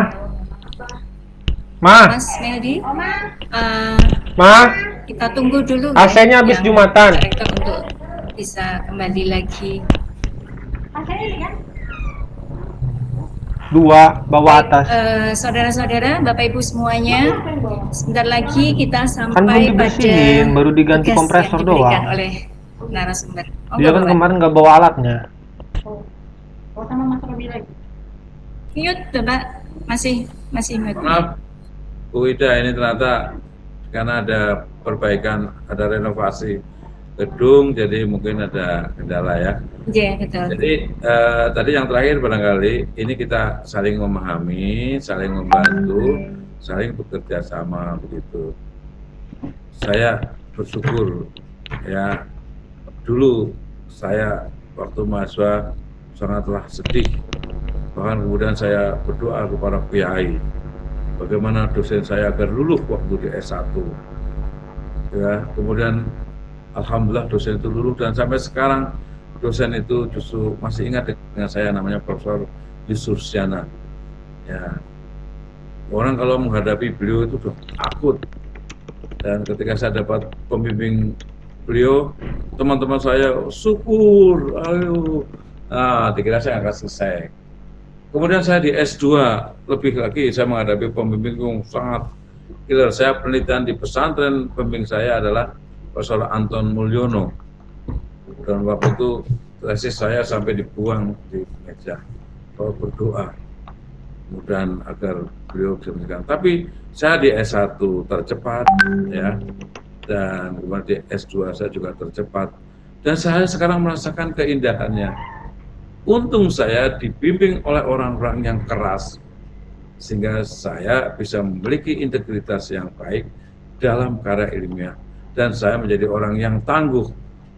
Mas Meldi, kita tunggu dulu. AC-nya habis Jumatan. Pak Rektor untuk bisa kembali lagi. Dua bawah atas. Saudara-saudara, Bapak Ibu semuanya, sebentar lagi kita Kan belum sampai dibersihin, baru diganti tugas kompresor yang diberikan doang. oleh narasumber. Dia kan kemarin nggak bawa alatnya. Sama Mas Robi lagi. Mute, Bapak. Masih mute. Maaf, Bu Ida, ini ternyata karena ada perbaikan, ada renovasi gedung, jadi mungkin ada kendala ya. Iya, betul. Jadi tadi yang terakhir barangkali ini kita saling memahami, saling membantu, saling bekerja sama begitu. Saya bersyukur ya, dulu saya waktu mahasiswa sangatlah sedih, bahkan kemudian saya berdoa kepada kiai bagaimana dosen saya agar luluh waktu di S1 ya, kemudian alhamdulillah dosen itu luluh dan sampai sekarang dosen itu justru masih ingat dengan saya, namanya Profesor Yusursiana ya. Orang kalau menghadapi beliau itu sudah takut, dan ketika saya dapat pembimbing beliau, teman-teman saya syukur, ayo, dikira saya akan selesai. Kemudian saya di S2, lebih lagi saya menghadapi pembimbing yang sangat killer. Saya penelitian di pesantren, pembimbing saya adalah Profesor Anton Mulyono. Dan waktu itu tesis saya sampai dibuang di meja. Kalau berdoa, mudah agar beliau bisa menjelaskan. Tapi saya di S1 tercepat, ya, dan kemudian di S2 saya juga tercepat. Dan saya sekarang merasakan keindahannya. Untung saya dibimbing oleh orang-orang yang keras, sehingga saya bisa memiliki integritas yang baik dalam karya ilmiah. Dan saya menjadi orang yang tangguh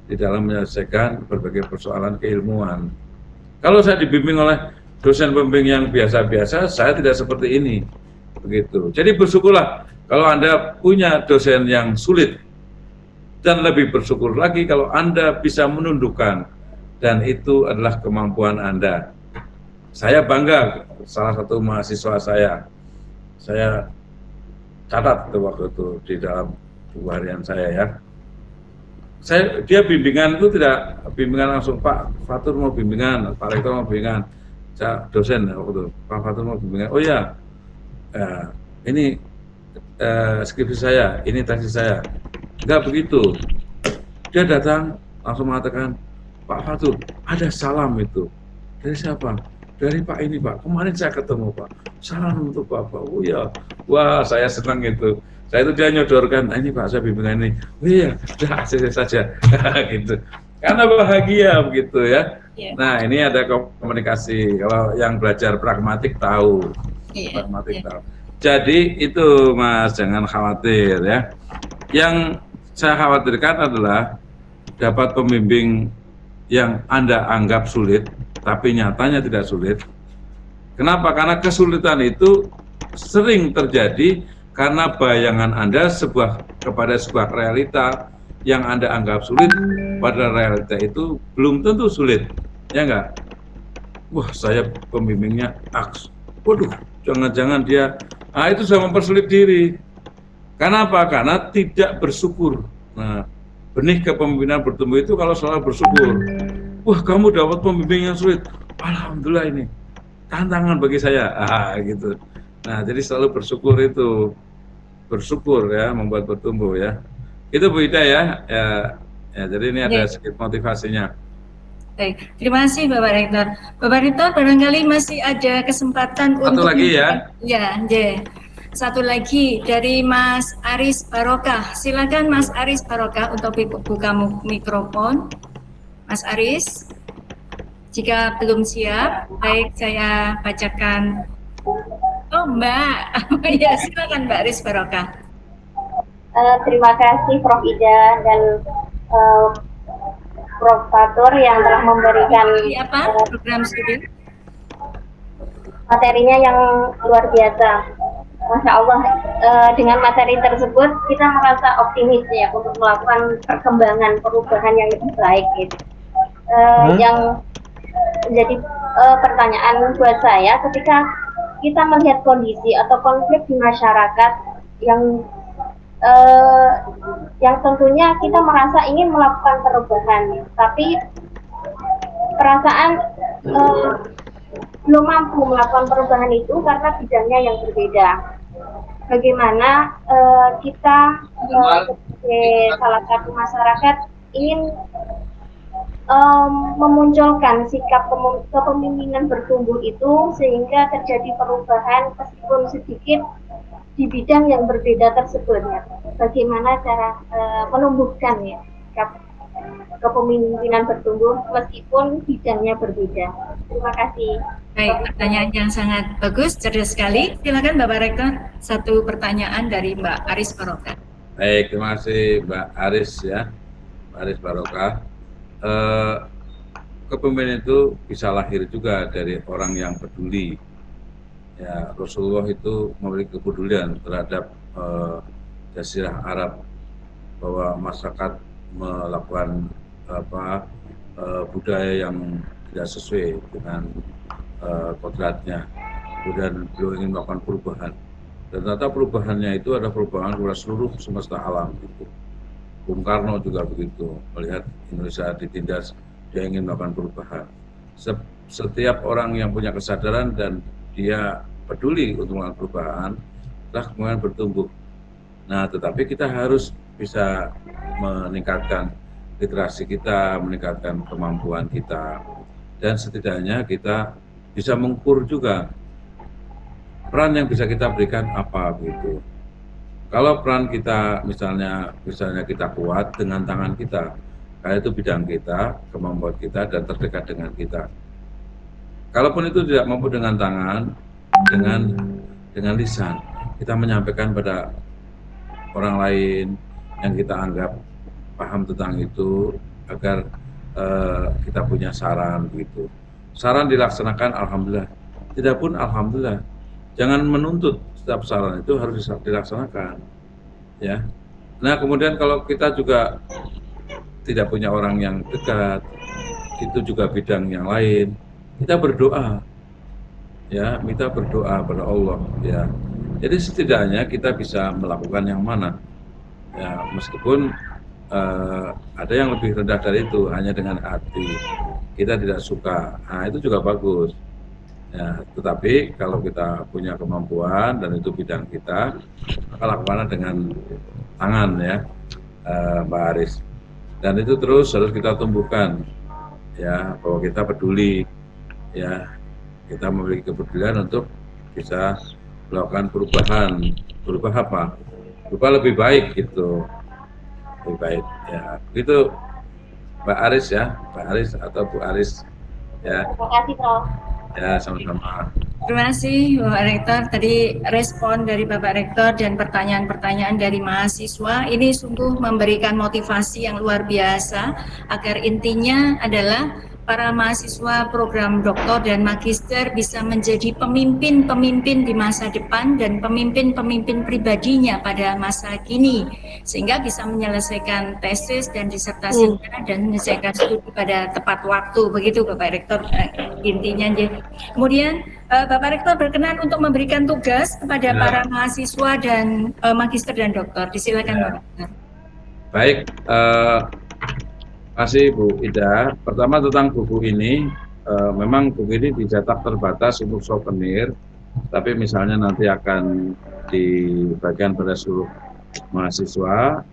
di dalam menyelesaikan berbagai persoalan keilmuan. Kalau saya dibimbing oleh dosen pembimbing yang biasa-biasa, saya tidak seperti ini. Begitu. Jadi bersyukurlah kalau Anda punya dosen yang sulit, dan lebih bersyukur lagi kalau Anda bisa menundukkan, dan itu adalah kemampuan Anda. Saya bangga, salah satu mahasiswa saya catat waktu itu di dalam buku harian saya ya. Dia bimbingan itu tidak bimbingan langsung, Pak Fatur mau bimbingan, Pak Rektor mau bimbingan, saya dosen waktu itu, Pak Fatur mau bimbingan. Oh ya, ini skripsi saya, ini tesis saya. Enggak begitu. Dia datang langsung mengatakan, Pak Fatur, ada salam itu. Dari siapa? Dari Pak ini, Pak. Kemarin saya ketemu, Pak. Salam untuk Bapak. Oh ya, wah saya senang itu. Saya itu dia nyodorkan, ini Pak, saya bimbingan ini. Oh iya, sudah saja. Gitu. Karena bahagia begitu ya. Yeah. Nah, ini ada komunikasi. Kalau yang belajar pragmatik tahu. Yeah. Pragmatik tahu. Jadi itu Mas, jangan khawatir ya. Yang saya khawatirkan adalah dapat pembimbing yang Anda anggap sulit, tapi nyatanya tidak sulit. Kenapa? Karena kesulitan itu sering terjadi karena bayangan Anda kepada sebuah realita yang Anda anggap sulit, pada realita itu belum tentu sulit, ya enggak? Wah, saya pembimbingnya aks. Waduh, jangan-jangan dia, itu sudah mempersulit diri. Karena apa? Karena tidak bersyukur. Nah, benih kepemimpinan bertumbuh itu kalau selalu bersyukur. Wah, kamu dapat pembimbing yang sulit. Alhamdulillah, ini tantangan bagi saya. Gitu. Nah, jadi selalu bersyukur itu. Bersyukur ya, membuat bertumbuh ya. Itu Bu Ida ya. Ya, jadi ini ada sedikit motivasinya. Baik, terima kasih Bapak Rektor. Bapak Rektor, barangkali masih ada kesempatan Satu lagi ya. Ya, satu lagi dari Mas Aris Barokah. Silakan Mas Aris Barokah untuk buka mikrofon. Mas Aris, jika belum siap, baik saya bacakan. Oh Mbak, ya silakan Mbak Aris Barokah. Terima kasih Prof Ida dan Prof Fatur yang telah memberikan program studi materinya yang luar biasa. Masya Allah, dengan materi tersebut kita merasa optimis ya untuk melakukan perkembangan perubahan yang lebih baik gitu. Yang menjadi pertanyaan buat saya, ketika kita melihat kondisi atau konflik di masyarakat yang tentunya kita merasa ingin melakukan perubahan, tapi perasaan belum mampu melakukan perubahan itu karena bidangnya yang berbeda. Bagaimana kita sebagai salah satu masyarakat ingin memunculkan sikap kepemimpinan bertumbuh itu sehingga terjadi perubahan meskipun sedikit di bidang yang berbeda tersebut ya. Bagaimana cara menumbuhkan ya kepemimpinan bertumbuh meskipun bidangnya berbeda. Terima kasih. Baik, pertanyaan yang sangat bagus, cerdas sekali. Silakan Bapak Rektor, satu pertanyaan dari Mbak Aris Barokah. Baik, terima kasih Mbak Aris ya, Mbak Aris Barokah. Kepemimpinan itu bisa lahir juga dari orang yang peduli. Ya, Rasulullah itu memiliki kepedulian terhadap Jazirah Arab, bahwa masyarakat melakukan budaya yang tidak sesuai dengan kodratnya, kemudian beliau ingin melakukan perubahan, dan ternyata perubahannya itu ada perubahan kepada seluruh semesta alam gitu. Bung Karno juga begitu, melihat Indonesia ditindas, dia ingin melakukan perubahan. Setiap orang yang punya kesadaran dan dia peduli untuk melakukan perubahan, telah kemudian bertumbuh. Nah, tetapi kita harus bisa meningkatkan literasi kita, meningkatkan kemampuan kita, dan setidaknya kita bisa mengukur juga peran yang bisa kita berikan apa begitu. Kalau peran kita misalnya kita kuat dengan tangan kita, karena itu bidang kita, kemampuan kita, dan terdekat dengan kita. Kalaupun itu tidak mampu dengan tangan, dengan lisan, kita menyampaikan pada orang lain yang kita anggap paham tentang itu, agar kita punya saran begitu. Saran dilaksanakan, alhamdulillah. Tidak pun alhamdulillah. Jangan menuntut setiap saran itu harus dilaksanakan. Ya. Nah, kemudian kalau kita juga tidak punya orang yang dekat, itu juga bidang yang lain, kita berdoa. Ya, kita berdoa pada Allah, ya. Jadi setidaknya kita bisa melakukan yang mana. Ya, meskipun ada yang lebih rendah dari itu, hanya dengan hati kita tidak suka, nah itu juga bagus ya. Tetapi kalau kita punya kemampuan dan itu bidang kita, maka lakukanlah dengan tangan ya, Mbak Aris. Dan itu terus harus kita tumbuhkan ya, bahwa kita peduli ya, kita memiliki kepedulian untuk bisa melakukan perubahan. Berubah apa? Berubah lebih baik gitu, lebih baik ya. Begitu Mbak Aris ya, Mbak Aris atau Bu Aris ya. Terima kasih Prof. Ya, sama-sama. Terima kasih Bapak Rektor. Tadi respon dari Bapak Rektor dan pertanyaan-pertanyaan dari mahasiswa ini sungguh memberikan motivasi yang luar biasa, agar intinya adalah para mahasiswa program doktor dan magister bisa menjadi pemimpin-pemimpin di masa depan dan pemimpin-pemimpin pribadinya pada masa kini, sehingga bisa menyelesaikan tesis dan disertasi dan menyelesaikan studi pada tepat waktu. Begitu Bapak Rektor intinya. Kemudian Bapak Rektor berkenan untuk memberikan tugas kepada para mahasiswa dan magister dan doktor. Disilakan Bapak Rektor. Baik, kasih Bu Ida. Pertama tentang buku ini, memang buku ini dicetak terbatas untuk souvenir, tapi misalnya nanti akan dibagikan pada seluruh mahasiswa.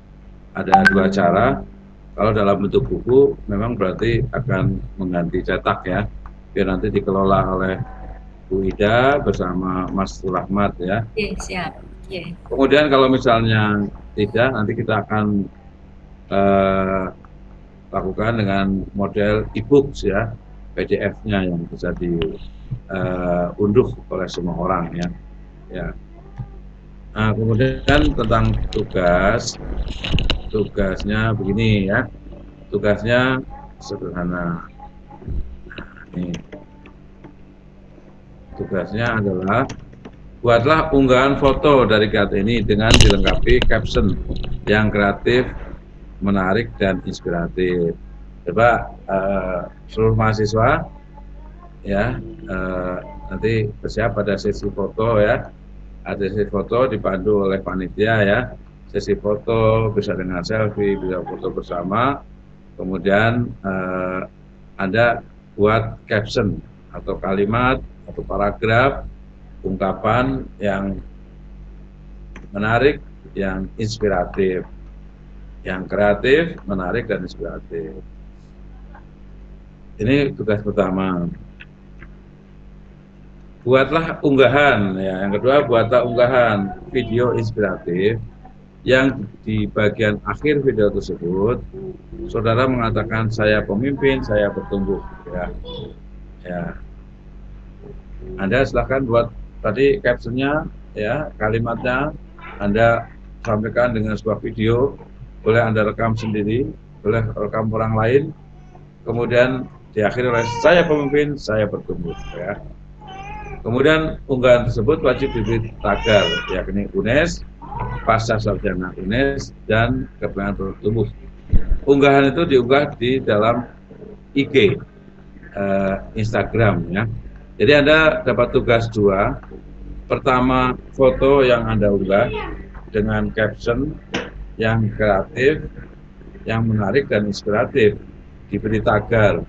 Ada dua cara. Kalau dalam bentuk buku, memang berarti akan mengganti cetak ya, biar nanti dikelola oleh Bu Ida bersama Mas Rahmat ya. Oke, siap. Kemudian kalau misalnya tidak, nanti kita akan lakukan dengan model e-books ya, PDF-nya yang bisa diunduh oleh semua orang ya. Nah, kemudian tentang tugasnya begini ya, tugasnya sederhana. Ini tugasnya adalah buatlah unggahan foto dari kegiatan ini dengan dilengkapi caption yang kreatif, menarik dan inspiratif. Coba seluruh mahasiswa ya nanti bersiap pada sesi foto ya. Ada sesi foto dipandu oleh panitia ya. Sesi foto bisa dengan selfie, bisa foto bersama. Kemudian Anda buat caption atau kalimat atau paragraf ungkapan yang menarik, yang inspiratif. Yang kreatif, menarik, dan inspiratif. Ini tugas pertama. Buatlah unggahan, ya. Yang kedua, buatlah unggahan video inspiratif yang di bagian akhir video tersebut, saudara mengatakan saya pemimpin, saya bertumbuh. Ya. Anda silahkan buat tadi captionnya, ya, kalimatnya Anda sampaikan dengan sebuah video. Boleh Anda rekam sendiri, boleh rekam orang lain, kemudian diakhiri oleh saya pemimpin, saya bertumbuh. Ya. Kemudian unggahan tersebut wajib diberi tagar, yakni UNES, pasca sarjana UNES, dan kepemimpinan bertumbuh. Unggahan itu diunggah di dalam IG, Instagram. Ya. Jadi Anda dapat tugas dua. Pertama, foto yang Anda unggah dengan caption yang kreatif, yang menarik dan inspiratif, diberi tagar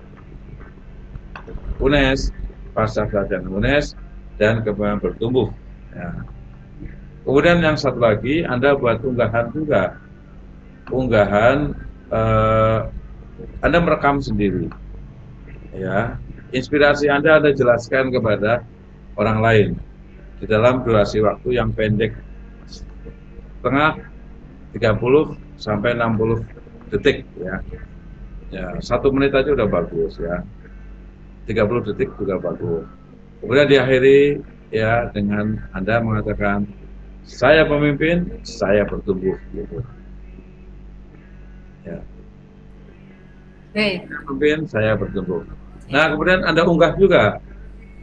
UNES, pasca sarjana UNES, dan kepemimpinan bertumbuh. Ya. Kemudian yang satu lagi, Anda buat unggahan juga, unggahan Anda merekam sendiri, ya. Inspirasi Anda jelaskan kepada orang lain di dalam durasi waktu yang pendek, setengah 30 sampai 60 detik ya. Ya, 1 menit aja udah bagus ya. 30 detik juga bagus. Kemudian diakhiri ya dengan Anda mengatakan saya pemimpin, saya bertumbuh gitu. Ya. Saya pemimpin, saya bertumbuh. Nah, kemudian Anda unggah juga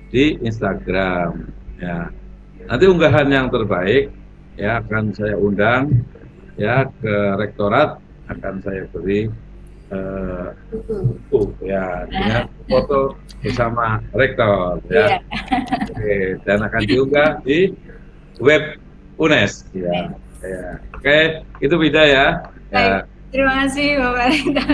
di Instagram ya. Nanti unggahan yang terbaik ya akan saya undang ya ke rektorat, akan saya beri buku ya dengan foto bersama rektor ya. Oke, dan akan diunggah di web UNES ya. Oke, itu beda ya. Terima kasih Bapak Rektor.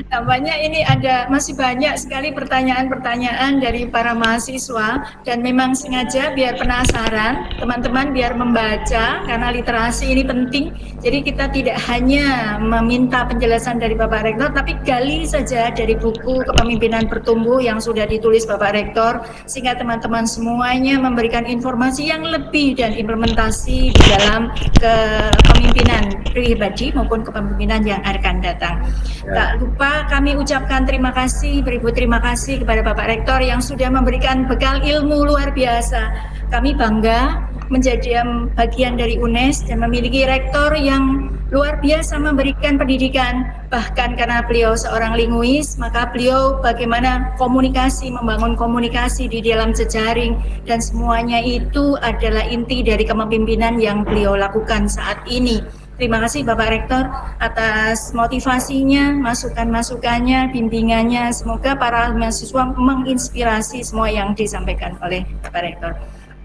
Tampaknya ini masih banyak sekali pertanyaan-pertanyaan dari para mahasiswa, dan memang sengaja biar penasaran, teman-teman biar membaca, karena literasi ini penting. Jadi kita tidak hanya meminta penjelasan dari Bapak Rektor, tapi gali saja dari buku Kepemimpinan Bertumbuh yang sudah ditulis Bapak Rektor, sehingga teman-teman semuanya memberikan informasi yang lebih dan implementasi di dalam kepemimpinan pribadi maupun kepemimpinan yang akan datang. Tak lupa kami ucapkan terima kasih, beribu terima kasih kepada Bapak Rektor yang sudah memberikan bekal ilmu luar biasa. Kami bangga menjadi bagian dari UNES dan memiliki rektor yang luar biasa memberikan pendidikan. Bahkan karena beliau seorang linguis, maka beliau bagaimana komunikasi, membangun komunikasi di dalam jejaring, dan semuanya itu adalah inti dari kepemimpinan yang beliau lakukan saat ini. Terima kasih Bapak Rektor atas motivasinya, masukan-masukannya, bimbingannya. Semoga para mahasiswa menginspirasi semua yang disampaikan oleh Bapak Rektor.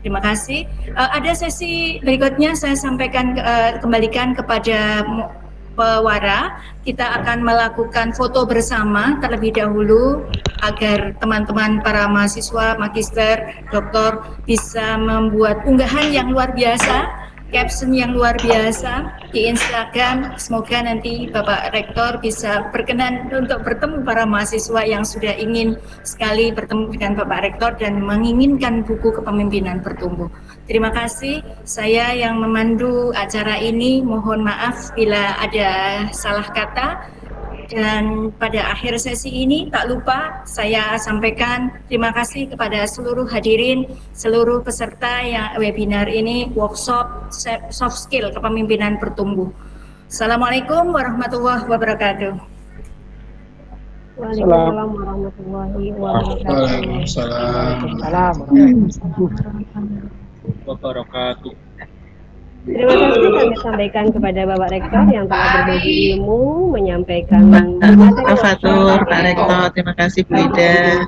Terima kasih. Ada sesi berikutnya saya sampaikan kembalikan kepada pewara. Kita akan melakukan foto bersama terlebih dahulu agar teman-teman para mahasiswa, magister, doktor bisa membuat unggahan yang luar biasa, caption yang luar biasa di Instagram. Semoga nanti Bapak Rektor bisa berkenan untuk bertemu para mahasiswa yang sudah ingin sekali bertemu dengan Bapak Rektor dan menginginkan buku kepemimpinan bertumbuh. Terima kasih. Saya yang memandu acara ini, mohon maaf bila ada salah kata. Dan pada akhir sesi ini tak lupa saya sampaikan terima kasih kepada seluruh hadirin, seluruh peserta yang webinar ini, workshop soft skill kepemimpinan bertumbuh. Assalamualaikum warahmatullahi wabarakatuh. Waalaikumsalam warahmatullahi wabarakatuh. Terima kasih kami sampaikan kepada Bapak Rektor yang telah berbagi ilmu, menyampaikan materi. Pak Rektor, terima kasih Bu Ida.